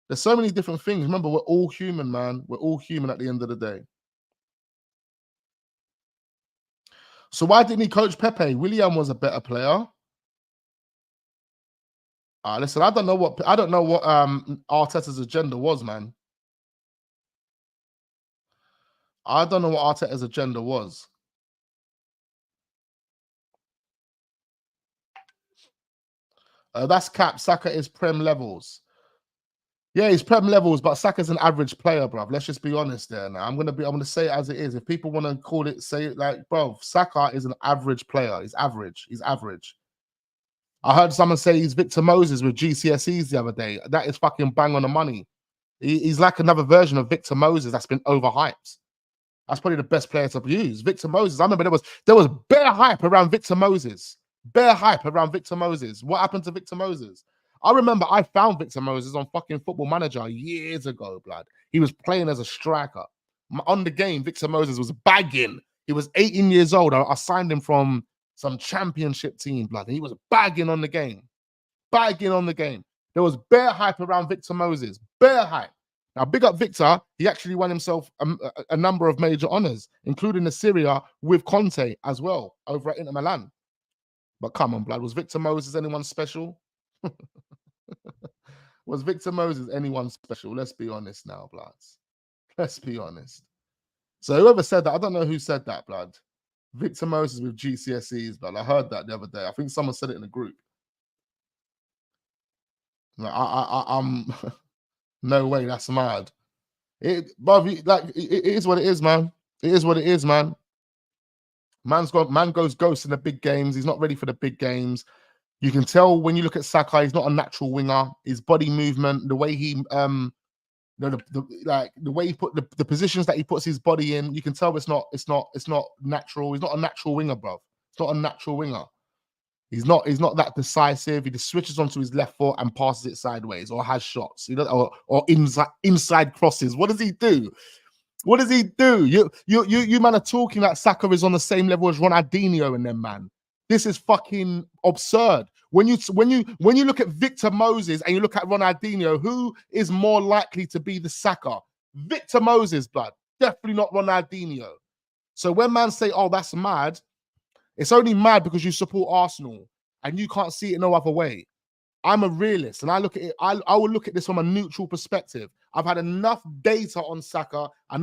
There's so many different things. Remember, we're all human, man. We're all human at the end of the day. So why didn't he coach Pepe? Willian was a better player. Listen, I don't know what Arteta's agenda was, man. I don't know what Arteta's agenda was. That's cap. Saka is Prem levels. Yeah, he's Prem levels, but Saka's an average player, bruv. Let's just be honest there now. I'm gonna say it as it is. If people want to call it, say it like, bruv, Saka is an average player. He's average. He's average. I heard someone say he's Victor Moses with GCSEs the other day. That is fucking bang on the money. He's like another version of Victor Moses that's been overhyped. That's probably the best player to use. Victor Moses. I remember there was bare hype around Victor Moses. Bare hype around Victor Moses. What happened to Victor Moses? I remember I found Victor Moses on fucking Football Manager years ago, blood. He was playing as a striker. On the game, Victor Moses was bagging. He was 18 years old. I signed him from some championship team, blood. And he was bagging on the game. Bagging on the game. There was bare hype around Victor Moses. Bare hype. Now, big up Victor. He actually won himself a number of major honors, including the Serie A with Conte as well over at Inter Milan. But come on, blood. Was Victor Moses anyone special? Was Victor Moses anyone special? Let's be honest now, bloods. Let's be honest. So whoever said that, I don't know who said that, blood. Victor Moses with GCSEs, blood. I heard that the other day. I think someone said it in a group. Like, I'm no way, that's mad. It is what it is, man. It is what it is, man. Man goes ghost in the big games. He's not ready for the big games. You can tell when you look at Saka, he's not a natural winger. His body movement, the way he the way he put the positions that he puts his body in, you can tell it's not natural. He's not a natural winger, bro. It's not a natural winger. He's not that decisive. He just switches onto his left foot and passes it sideways, or has shots. Or inside crosses. What does he do? What does he do? You man are talking like Saka is on the same level as Ronaldinho and them, man. This is fucking absurd. When you look at Victor Moses and you look at Ronaldinho, who is more likely to be the Saka? Victor Moses, blood. Definitely not Ronaldinho. So when man say, oh, that's mad, it's only mad because you support Arsenal and you can't see it no other way. I'm a realist and I look at it, I will look at this from a neutral perspective. I've had enough data on Saka, I've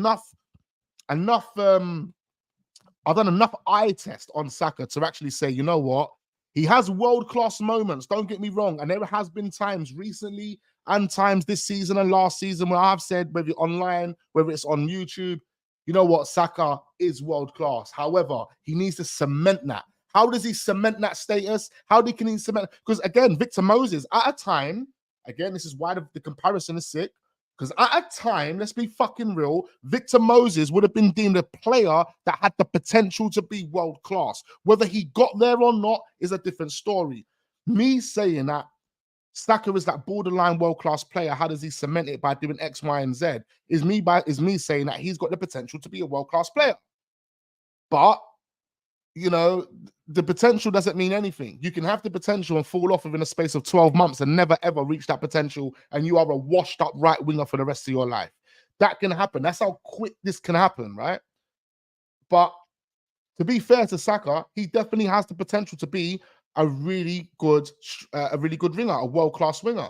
done enough eye test on Saka to actually say, you know what? He has world-class moments, don't get me wrong. And there has been times recently and times this season and last season where I've said, whether online, whether it's on YouTube, you know what? Saka is world-class. However, he needs to cement that. How does he cement that status? Can he cement? Because again, Victor Moses, at a time, again, this is why the comparison is sick. Because at a time, let's be fucking real, Victor Moses would have been deemed a player that had the potential to be world-class. Whether he got there or not is a different story. Me saying that Saka is that borderline world-class player, how does he cement it by doing X, Y, and Z? Is me saying that he's got the potential to be a world-class player. But, you know, the potential doesn't mean anything. You can have the potential and fall off within a space of 12 months and never ever reach that potential, and you are a washed up right winger for the rest of your life. That can happen. That's how quick this can happen, right? But to be fair to Saka, he definitely has the potential to be a really good winger, a world-class winger.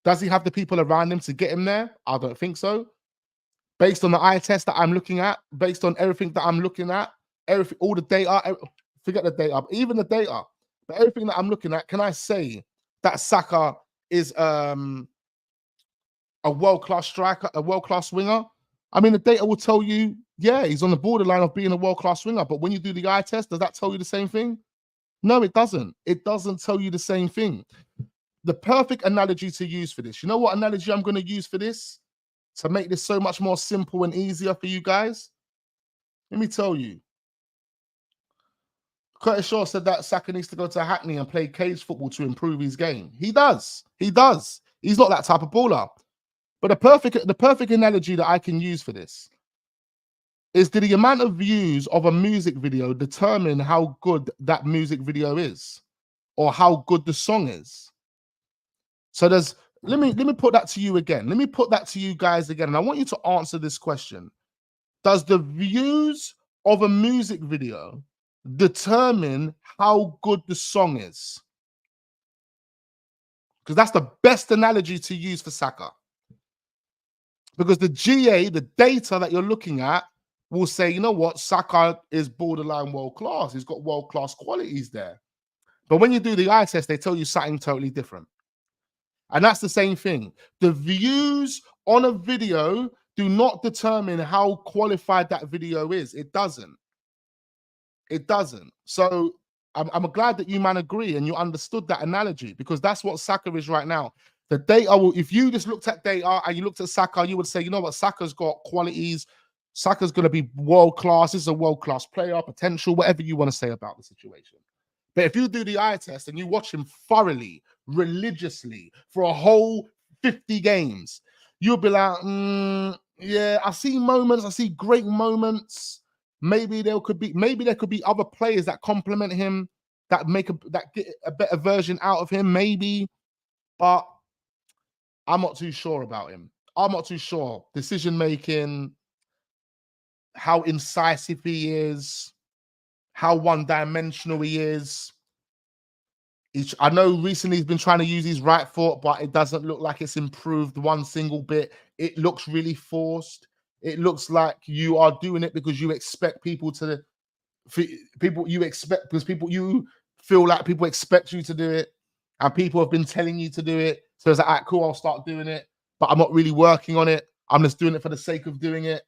Does he have the people around him to get him there? I don't think so. Based on the eye test that I'm looking at, based on everything that I'm looking at, everything, all the data, forget the data, even the data, but everything that I'm looking at, can I say that Saka is a world-class striker, a world-class winger? I mean, the data will tell you, yeah, he's on the borderline of being a world-class winger, but when you do the eye test, does that tell you the same thing? No, it doesn't. It doesn't tell you the same thing. The perfect analogy to use for this, you know what analogy I'm going to use for this? To make this so much more simple and easier for you guys? Let me tell you. Curtis Shaw said that Saka needs to go to Hackney and play cage football to improve his game. He does. He does. He's not that type of baller. But the perfect analogy that I can use for this is, did the amount of views of a music video determine how good that music video is, or how good the song is? So let me put that to you again. Let me put that to you guys again. And I want you to answer this question. Does the views of a music video determine how good the song is? Because that's the best analogy to use for Saka. Because the GA, the data that you're looking at, will say, you know what, Saka is borderline world-class. He's got world-class qualities there. But when you do the eye test, they tell you something totally different. And that's the same thing. The views on a video do not determine how qualified that video is. It doesn't. It doesn't. So I'm glad that you man agree and you understood that analogy, because that's what Saka is right now. The data will, if you just looked at data and you looked at Saka, you would say, you know what, Saka's got qualities. Saka's going to be world-class. This is a world-class player, potential, whatever you want to say about the situation. But if you do the eye test and you watch him thoroughly, religiously, for a whole 50 games, you'll be like, yeah, I see moments, I see great moments. Maybe there could be other players that complement him, that get a better version out of him, maybe. But I'm not too sure about him. I'm not too sure. Decision making, how incisive he is, how one-dimensional he is. I know recently he's been trying to use his right foot, but it doesn't look like it's improved one single bit. It looks really forced. It looks like you are doing it because you expect you feel like people expect you to do it, and people have been telling you to do it. So it's like, all right, cool, I'll start doing it, but I'm not really working on it. I'm just doing it for the sake of doing it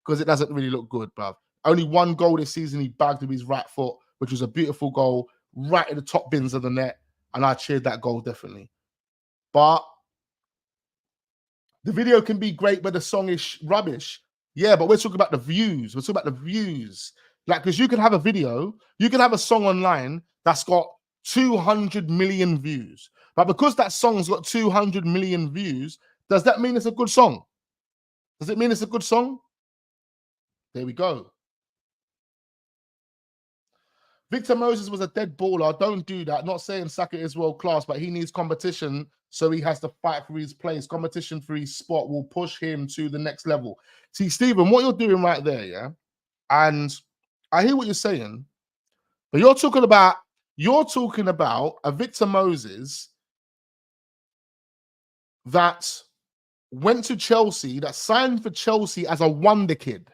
because it doesn't really look good, bruv. Only one goal this season he bagged with his right foot, which was a beautiful goal, right in the top bins of the net, and I cheered that goal definitely. But the video can be great, but the song is rubbish. Yeah, but we're talking about the views. We're talking about the views. Like, because you can have a video, you can have a song online that's got 200 million views. But because that song's got 200 million views, does that mean it's a good song? Does it mean it's a good song? There we go. Victor Moses was a dead baller. Don't do that. Not saying Saka is world class, but he needs competition, so he has to fight for his place. Competition for his spot will push him to the next level. See, Stephen, what you're doing right there, yeah? And I hear what you're saying, but you're talking about a Victor Moses that went to Chelsea, that signed for Chelsea as a wonder kid.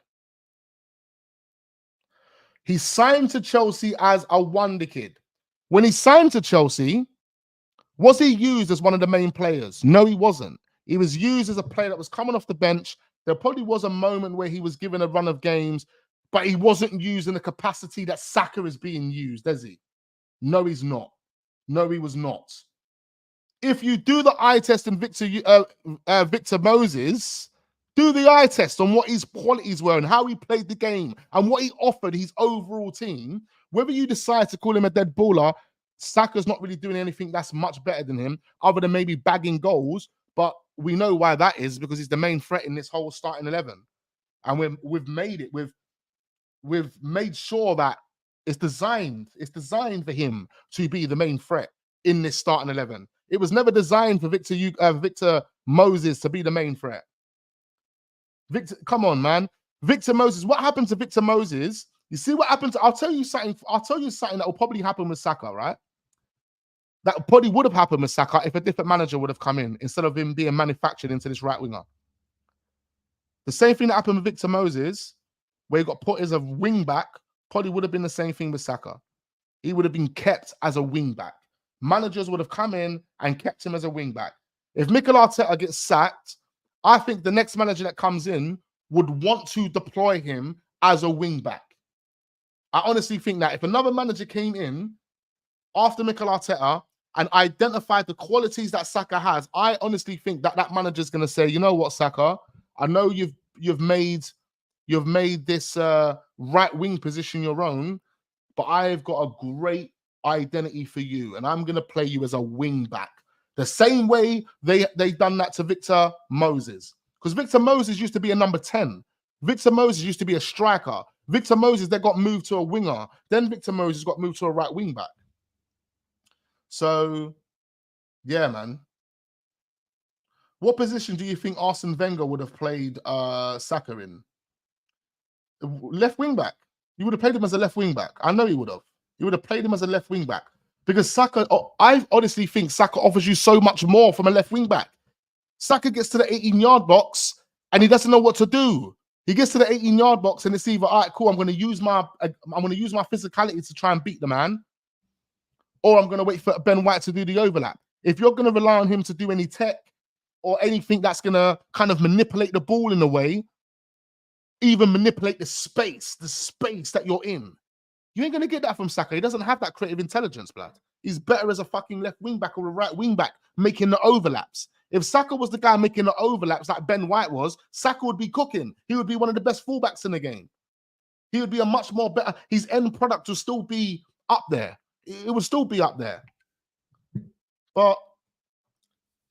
He signed to Chelsea as a wonder kid. When he signed to Chelsea, was he used as one of the main players? No, he wasn't. He was used as a player that was coming off the bench. There probably was a moment where he was given a run of games, but he wasn't used in the capacity that Saka is being used, is he? No, he's not. No, he was not. If you do the eye test in Victor Moses, do the eye test on what his qualities were and how he played the game and what he offered his overall team. Whether you decide to call him a dead baller, Saka's not really doing anything that's much better than him, other than maybe bagging goals. But we know why that is, because he's the main threat in this whole starting 11. And we've made it. We've made sure that it's designed for him to be the main threat in this starting 11. It was never designed for Victor Moses to be the main threat. Victor, come on, man. Victor Moses. What happened to Victor Moses? You see what happened to? I'll tell you something that will probably happen with Saka, right? That probably would have happened with Saka if a different manager would have come in instead of him being manufactured into this right winger. The same thing that happened with Victor Moses, where he got put as a wing back, probably would have been the same thing with Saka. He would have been kept as a wing back. Managers would have come in and kept him as a wing back. If Mikel Arteta gets sacked, I think the next manager that comes in would want to deploy him as a wing back. I honestly think that if another manager came in after Mikel Arteta and identified the qualities that Saka has, I honestly think that that manager's going to say, you know what, Saka, I know you've made this right wing position your own, but I've got a great identity for you, and I'm going to play you as a wing back. The same way they done that to Victor Moses. Because Victor Moses used to be a number 10. Victor Moses used to be a striker. Victor Moses, they got moved to a winger. Then Victor Moses got moved to a right wing back. So, yeah, man. What position do you think Arsene Wenger would have played Saka in? Left wing back. You would have played him as a left wing back. I know he would have. You would have played him as a left wing back. Because Saka, I honestly think Saka offers you so much more from a left wing back. Saka gets to the 18-yard box and he doesn't know what to do. He gets to the 18-yard box and it's either, all right, cool, I'm going to use my physicality to try and beat the man, or I'm going to wait for Ben White to do the overlap. If you're going to rely on him to do any tech or anything that's going to kind of manipulate the ball in a way, even manipulate the space that you're in, you ain't going to get that from Saka. He doesn't have that creative intelligence, blood. He's better as a fucking left wing back or a right wing back making the overlaps. If Saka was the guy making the overlaps like Ben White was, Saka would be cooking. He would be one of the best fullbacks in the game. He would be a much more better. His end product would still be up there. It would still be up there. But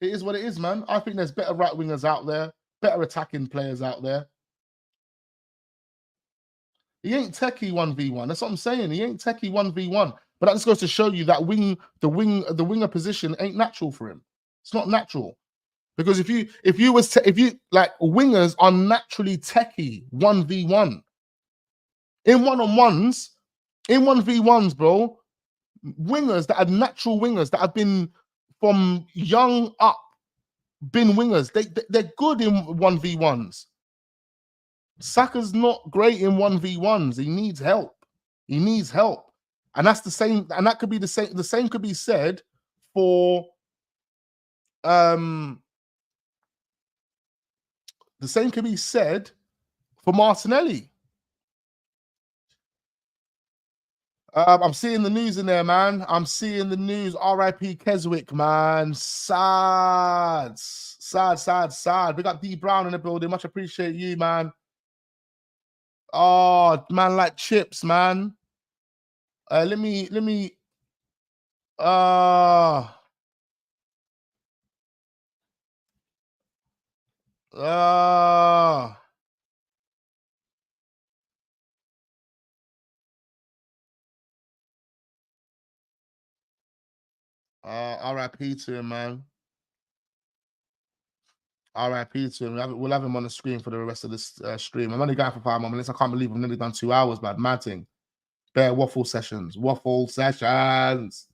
it is what it is, man. I think there's better right wingers out there, better attacking players out there. He ain't techie 1v1. That's what I'm saying. He ain't techie 1v1. But that just goes to show you that the winger position ain't natural for him. It's not natural. Because if you like, wingers are naturally techie 1v1. In one-on-ones, in 1v1s, bro, wingers that are natural wingers that have been from young up, been wingers, they're good in 1v1s. Saka's not great in 1v1s. He needs help. He needs help. And that's the same, and that could be the same could be said for the same could be said for Martinelli. I'm seeing the news in there, man. I'm seeing the news. R.I.P. Keswick, man. Sad. We got D Brown in the building. Much appreciate you, man. Oh, man, like chips, man. Let me. RIP to him, man. RIP to him. We'll have him on the screen for the rest of this stream. I'm only going for 5 more minutes. I can't believe I've nearly done 2 hours, man. Mad thing. Bare waffle sessions. Waffle sessions.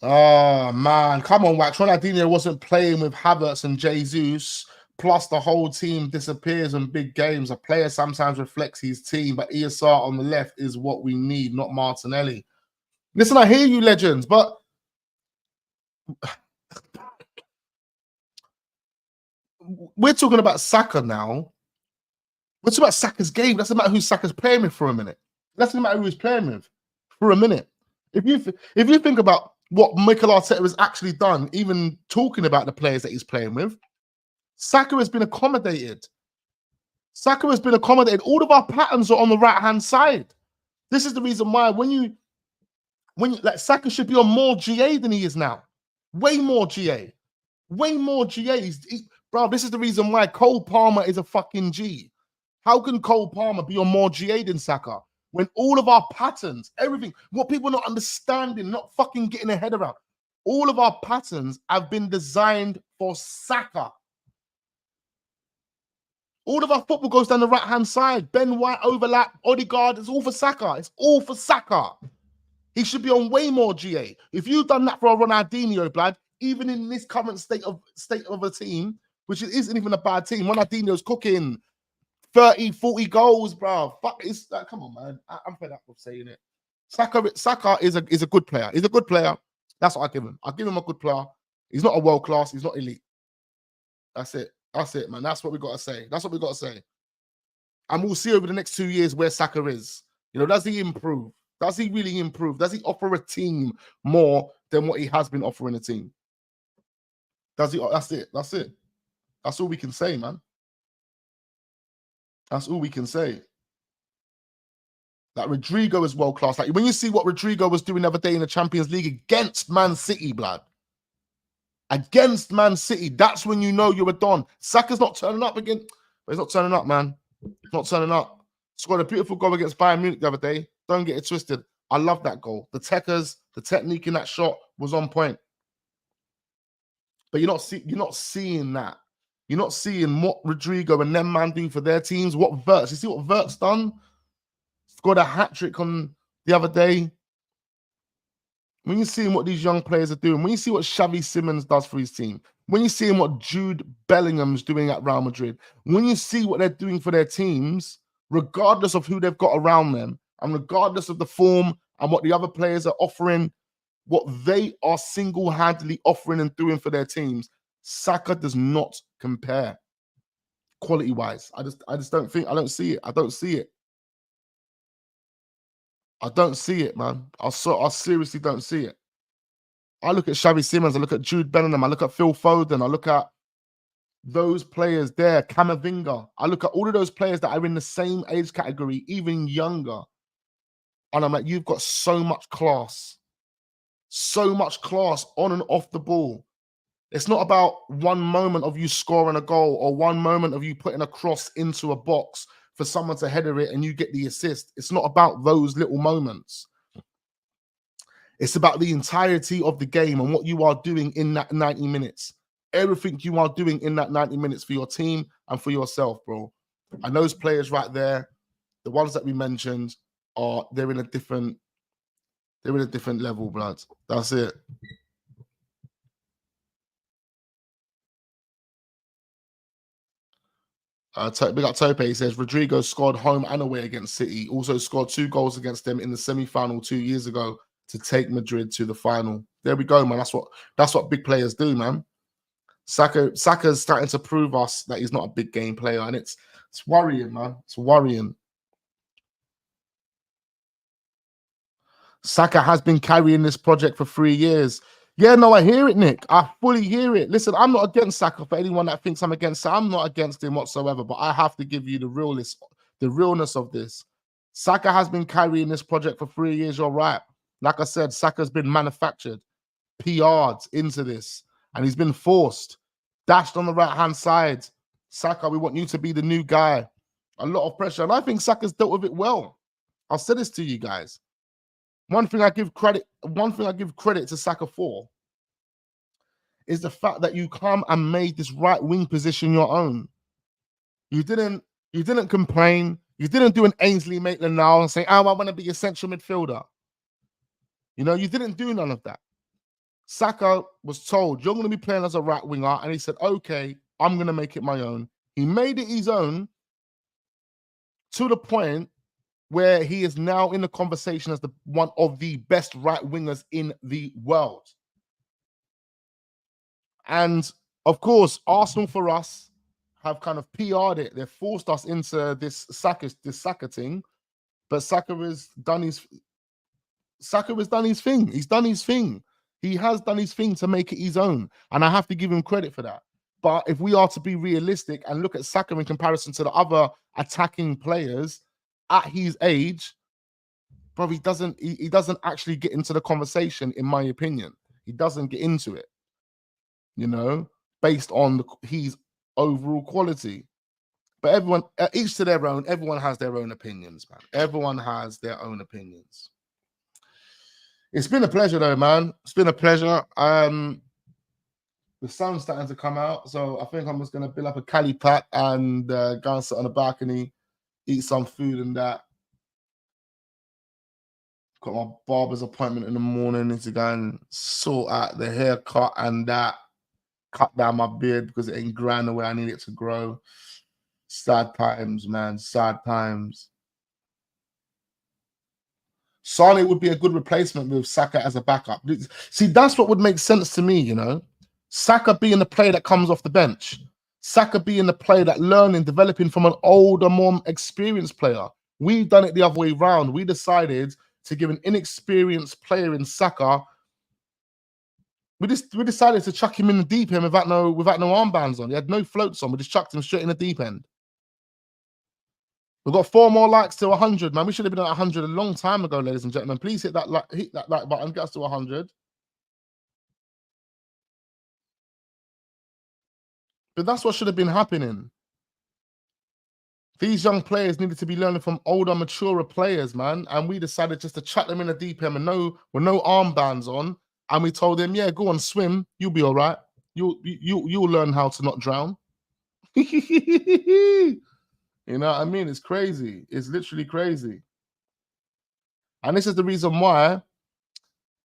Oh, man. Come on, Wax. Ronaldinho wasn't playing with Havertz and Jesus. Plus, the whole team disappears in big games. A player sometimes reflects his team, but ESR on the left is what we need, not Martinelli. Listen, I hear you, legends, but we're talking about Saka now. We're talking about Saka's game. That's about who Saka's playing with for a minute. That's not matter who he's playing with for a minute. If you think about what Mikel Arteta has actually done, even talking about the players that he's playing with, Saka has been accommodated. Saka has been accommodated. All of our patterns are on the right-hand side. This is the reason why when you like Saka should be on more GA than he is now. Way more GA. Way more GA. Bro, this is the reason why Cole Palmer is a fucking G. How can Cole Palmer be on more GA than Saka? When all of our patterns, everything, what people are not understanding, not fucking getting their head around, all of our patterns have been designed for Saka. All of our football goes down the right-hand side. Ben White, overlap, Odegaard, it's all for Saka. It's all for Saka. He should be on way more GA. If you've done that for a Ronaldinho, blood, even in this current state of a team, which isn't even a bad team, Ronaldinho's cooking 30, 40 goals, bro. Fuck, it's come on, man. I'm fed up with saying it. Saka is a good player. He's a good player. That's what I give him. I give him a good player. He's not a world class. He's not elite. That's it. That's it, man. That's what we got to say. That's what we got to say. And we'll see over the next 2 years where Saka is. You know, does he improve? Does he really improve? Does he offer a team more than what he has been offering a team? Does he? That's it. That's it. That's all we can say, man. That's all we can say. Like Rodrigo is world class. Like when you see what Rodrigo was doing the other day in the Champions League against Man City, blood. Against Man City, that's when you know you're a don. Saka's not turning up again. But he's not turning up, man. He's not turning up. Scored a beautiful goal against Bayern Munich the other day. Don't get it twisted. I love that goal. The technique in that shot was on point. But you're not seeing that. You're not seeing what Rodrigo and them man do for their teams. What Wirtz? You see what Wirtz done? Scored a hat-trick on the other day. When you see what these young players are doing, when you see what Xavi Simons does for his team, when you see what Jude Bellingham's doing at Real Madrid, when you see what they're doing for their teams, regardless of who they've got around them, and regardless of the form and what the other players are offering, what they are single-handedly offering and doing for their teams, Saka does not compare quality-wise. I just don't think, I don't see it. I don't see it. I don't see it, man. I seriously don't see it. I look at Xavi Simons, I look at Jude Bellingham, I look at Phil Foden, I look at those players there, Camavinga. I look at all of those players that are in the same age category, even younger. And I'm like, you've got so much class on and off the ball. It's not about one moment of you scoring a goal or one moment of you putting a cross into a box for someone to header it and you get the assist. It's not about those little moments. It's about the entirety of the game and what you are doing in that 90 minutes. Everything you are doing in that 90 minutes for your team and for yourself, bro. And those players right there, the ones that we mentioned, they're in a different level, blood. That's it. Big up Tope, he says Rodrigo scored home and away against City. Also scored 2 goals against them in the semi-final 2 years ago to take Madrid to the final. There we go, man. That's what big players do, man. Saka's starting to prove us that he's not a big game player, and it's worrying, man. It's worrying. Saka has been carrying this project for 3 years. Yeah, no, I hear it, Nick. I fully hear it. Listen, I'm not against Saka. For anyone that thinks I'm against Saka, I'm not against him whatsoever. But I have to give you the realness of this. Saka has been carrying this project for 3 years. You're right. Like I said, Saka's been manufactured, PR'd into this, and he's been forced, dashed on the right-hand side. Saka, we want you to be the new guy. A lot of pressure. And I think Saka's dealt with it well. I'll say this to you guys. One thing I give credit to Saka for is the fact that you come and made this right wing position your own. You didn't complain. You didn't do an Ainsley Maitland-Niles and say, "Oh, I want to be a central midfielder." You know, you didn't do none of that. Saka was told, "You're going to be playing as a right winger," and he said, "Okay, I'm going to make it my own." He made it his own to the point where he is now in the conversation as one of the best right wingers in the world. And of course, Arsenal for us have kind of PR'd it. They've forced us into this Saka thing, but Saka has done his thing. He's done his thing. He has done his thing to make it his own, and I have to give him credit for that. But if we are to be realistic and look at Saka in comparison to the other attacking players at his age, bro, he doesn't actually get into the conversation, in my opinion. He doesn't get into it, you know, based on his overall quality. But everyone, each to their own, everyone has their own opinions, man. Everyone has their own opinions. It's been a pleasure, though, man. It's been a pleasure. The sun's starting to come out, so I think I'm just going to build up a Cali pack and go and sit on the balcony, eat some food and that. Got my barber's appointment in the morning. Need to go and sort out the haircut and that. Cut down my beard because it ain't grand the way I need it to grow. Sad times, man. Sad times. Sane would be a good replacement with Saka as a backup. See, that's what would make sense to me, you know. Saka being the player that comes off the bench. Saka being the player that learning, developing from an older, more experienced player. We've done it the other way around. We decided to give an inexperienced player in Saka. We decided to chuck him in the deep end without no armbands on. He had no floats on. We just chucked him straight in the deep end. We've got 4 more likes to 100, man. We should have been at 100 a long time ago, ladies and gentlemen. Please hit that like button. Get us to 100. But that's what should have been happening. These young players needed to be learning from older, maturer players, man. And we decided just to chuck them in the deep end with no armbands on. And we told them, yeah, go on, swim. You'll be all right. You'll learn how to not drown. You know what I mean? It's crazy. It's literally crazy. And this is the reason why,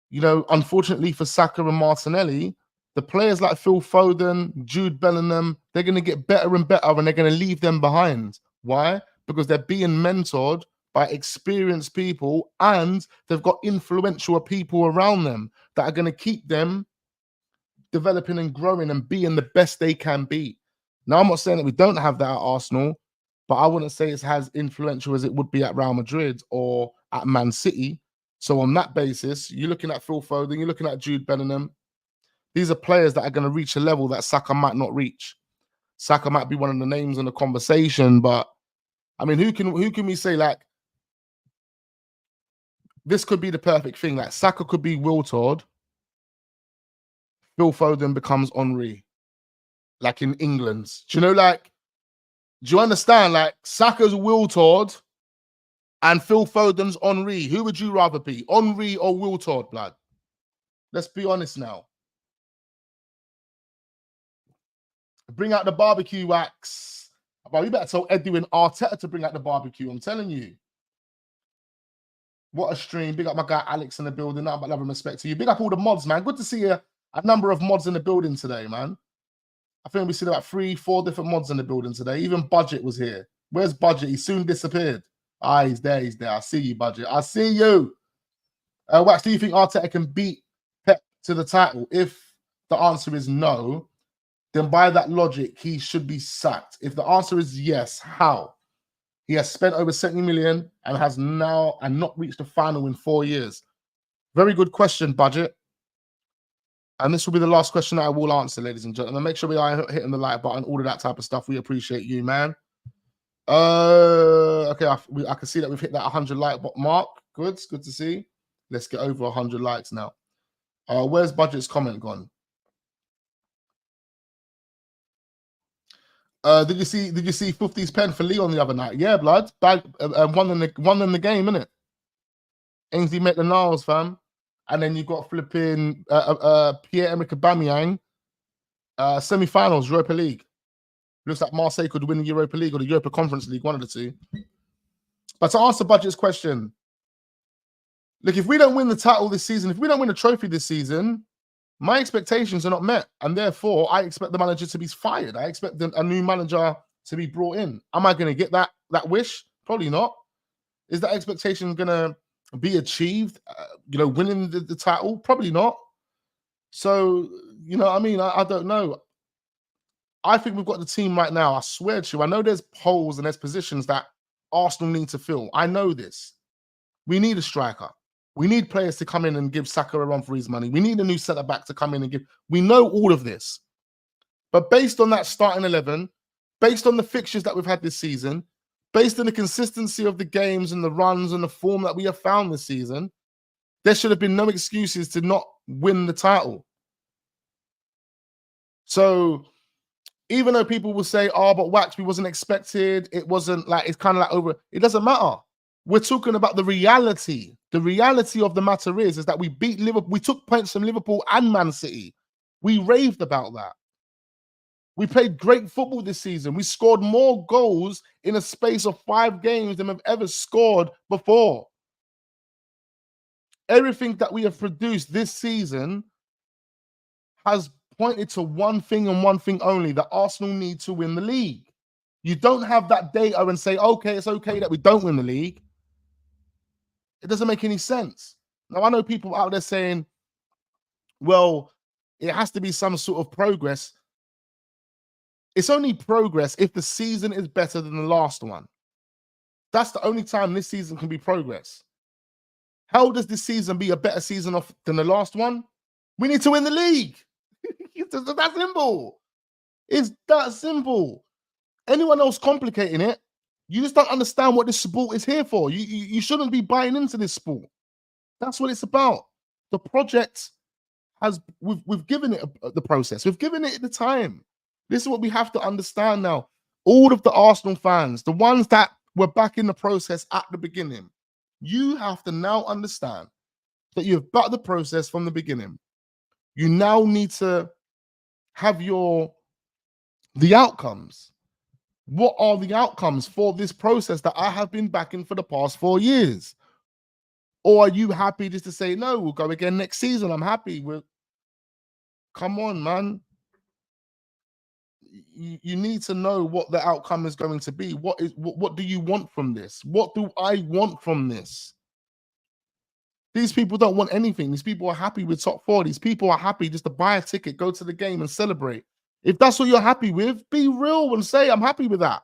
you know, unfortunately for Saka and Martinelli, the players like Phil Foden, Jude Bellingham, they're going to get better and better and they're going to leave them behind. Why? Because they're being mentored by experienced people and they've got influential people around them that are going to keep them developing and growing and being the best they can be. Now, I'm not saying that we don't have that at Arsenal, but I wouldn't say it's as influential as it would be at Real Madrid or at Man City. So on that basis, you're looking at Phil Foden, you're looking at Jude Bellingham. These are players that are going to reach a level that Saka might not reach. Saka might be one of the names in the conversation, but I mean, who can we say, like, this could be the perfect thing? Like, Saka could be Wiltord. Phil Foden becomes Henry, like in England. Do you know, like, do you understand? Like, Saka's Wiltord and Phil Foden's Henry. Who would you rather be, Henry or Wiltord, blood? Let's be honest now. Bring out the barbecue wax. But we better tell Edwin Arteta to bring out the barbecue. I'm telling you. What a stream. Big up my guy Alex in the building. Nothing but love and respect to you. Big up all the mods, man. Good to see a number of mods in the building today, man. I think we see about 3-4 different mods in the building today. Even Budget was here. Where's Budget? He soon disappeared. Ah, he's there. He's there. I see you, Budget. I see you. Wax, do you think Arteta can beat Pep to the title? If the answer is no, then by that logic, he should be sacked. If the answer is yes, how? He has spent over 70 million and has now not reached the final in 4 years. Very good question, Budget. And this will be the last question that I will answer, ladies and gentlemen. Make sure we are hitting the like button, all of that type of stuff. We appreciate you, man. Okay, I can see that we've hit that 100 like mark. Good, it's good to see. Let's get over 100 likes now. Where's Budget's comment gone? Did you see 50's pen for Leon the other night? Yeah, blood. Bad, won in the game, innit? Ainsley met the Niles, fam. And then you got flipping Pierre-Emerick Aubameyang, semi-finals, Europa League. Looks like Marseille could win the Europa League or the Europa Conference League, one of the two. But to answer Budget's question, look, if we don't win the title this season, if we don't win a trophy this season, my expectations are not met. And therefore, I expect the manager to be fired. I expect a new manager to be brought in. Am I going to get that wish? Probably not. Is that expectation going to be achieved? Winning the title? Probably not. So, I don't know. I think we've got the team right now. I swear to you, I know there's holes and there's positions that Arsenal need to fill. I know this. We need a striker. We need players to come in and give Saka a run for his money. We need a new centre-back to come in and give. We know all of this. But based on that starting 11, based on the fixtures that we've had this season, based on the consistency of the games and the runs and the form that we have found this season, there should have been no excuses to not win the title. So even though people will say, oh, but Wax, we wasn't expected, it wasn't like, it's kind of like over, it doesn't matter. We're talking about the reality. The reality of the matter is that we beat Liverpool. We took points from Liverpool and Man City. We raved about that. We played great football this season. We scored more goals in a space of 5 games than we've ever scored before. Everything that we have produced this season has pointed to one thing and one thing only, that Arsenal need to win the league. You don't have that data and say, okay, it's okay that we don't win the league. It doesn't make any sense. Now, I know people out there saying, well, it has to be some sort of progress. It's only progress if the season is better than the last one. That's the only time this season can be progress. How does this season be a better season than the last one? We need to win the league. It's that simple. It's that simple. Anyone else complicating it, you just don't understand what this sport is here for. You shouldn't be buying into this sport. That's what it's about. The project we've given it the process. We've given it the time. This is what we have to understand now. All of the Arsenal fans, the ones that were back in the process at the beginning, you have to now understand that you've backed the process from the beginning. You now need to have the outcomes. What are the outcomes for this process that I have been backing for the past 4 years? Or are you happy just to say, no, we'll go again next season? I'm happy. Come on, man. You need to know what the outcome is going to be. What do you want from this? What do I want from this? These people don't want anything. These people are happy with top 4. These people are happy just to buy a ticket, go to the game and celebrate. If that's what you're happy with, be real and say, I'm happy with that.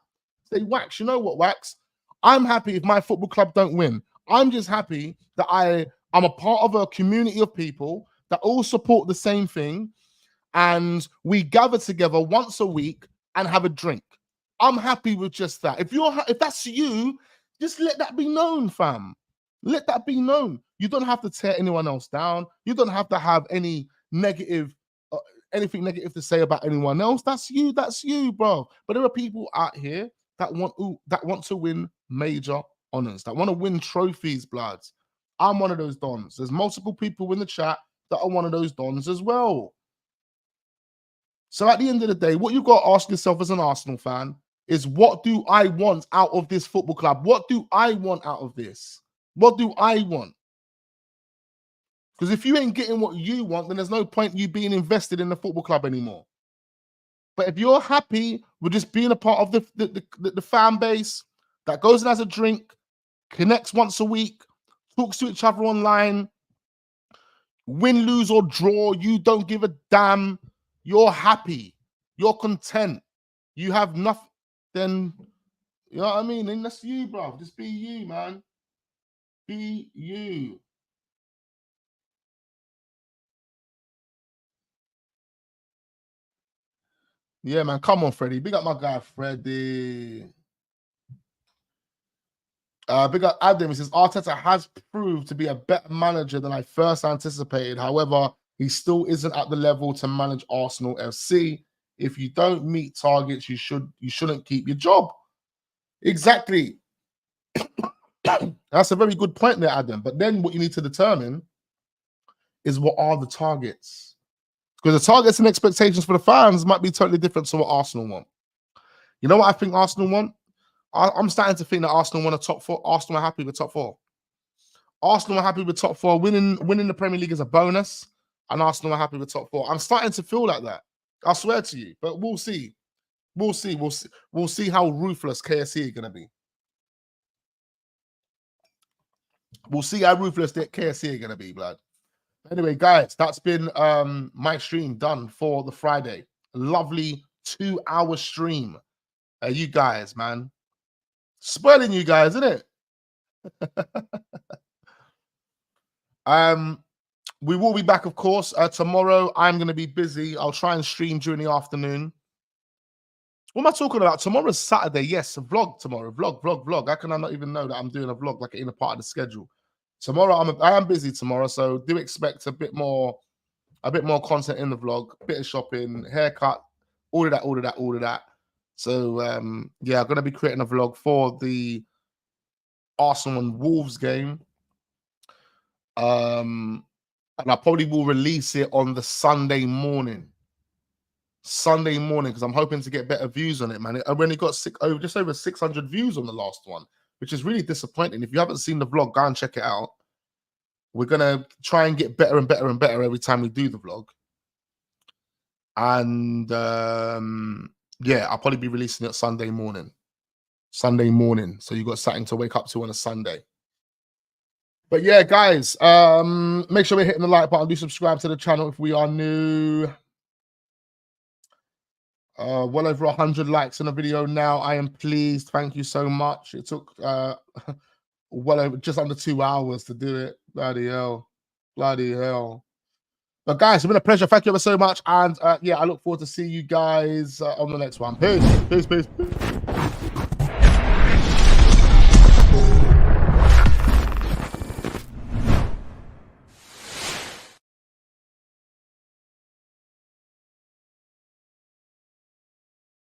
Say, Wax, you know what, Wax? I'm happy if my football club don't win. I'm just happy that I'm a part of a community of people that all support the same thing, and we gather together once a week and have a drink. I'm happy with just that. If that's you, just let that be known, fam. Let that be known. You don't have to tear anyone else down. You don't have to have any negative, anything negative to say about anyone else. That's you. That's you, bro. But there are people out here that want to win major honors, that want to win trophies, bloods. I'm one of those dons. There's multiple people in the chat that are one of those dons as well. So at the end of the day, what you've got to ask yourself as an Arsenal fan is, what do I want out of this football club? What do I want out of this? What do I want? Because if you ain't getting what you want, then there's no point you being invested in the football club anymore. But if you're happy with just being a part of the fan base that goes and has a drink, connects once a week, talks to each other online, win, lose, or draw, you don't give a damn. You're happy. You're content. You have nothing. Then, you know what I mean? Then that's you, bro. Just be you, man. Be you. Yeah, man. Come on, Freddie. Big up my guy, Freddie. Big up Adam. He says, Arteta has proved to be a better manager than I first anticipated. However, he still isn't at the level to manage Arsenal FC. If you don't meet targets, you shouldn't keep your job. Exactly. That's a very good point there, Adam. But then what you need to determine is what are the targets? Because the targets and expectations for the fans might be totally different to what Arsenal want. You know what I think Arsenal want? I'm starting to think that Arsenal want a top 4. Arsenal are happy with top 4. Arsenal are happy with top 4. Winning the Premier League is a bonus, and Arsenal are happy with top 4. I'm starting to feel like that. I swear to you. But we'll see. We'll see. We'll see how ruthless KSC are going to be. We'll see how ruthless that KSC are going to be, blood. Anyway, guys, that's been my stream done for the Friday. Lovely 2-hour stream. You guys, man. Spoiling you guys, isn't it? We will be back, of course. Tomorrow, I'm going to be busy. I'll try and stream during the afternoon. What am I talking about? Tomorrow's Saturday. Yes, a vlog tomorrow. Vlog. How can I not even know that I'm doing a vlog like in a part of the schedule? Tomorrow, I am busy tomorrow, so do expect a bit more content in the vlog. A bit of shopping, haircut, all of that. So yeah, I'm gonna be creating a vlog for the Arsenal and Wolves game. And I probably will release it on the Sunday morning. Because I'm hoping to get better views on it, man. I've only got just over 600 views on the last one, which is really disappointing. If you haven't seen the vlog, go and check it out. We're gonna try and get better and better and better every time we do the vlog. And yeah, I'll probably be releasing it Sunday morning. So you got something to wake up to on a Sunday. But yeah, guys, make sure we're hitting the like button. Do subscribe to the channel if we are new. Well over 100 likes on the video now. I am pleased. Thank you so much. It took well over just under 2 hours to do it. Bloody hell. But guys, it's been a pleasure. Thank you ever so much. And yeah, I look forward to seeing you guys on the next one. Peace.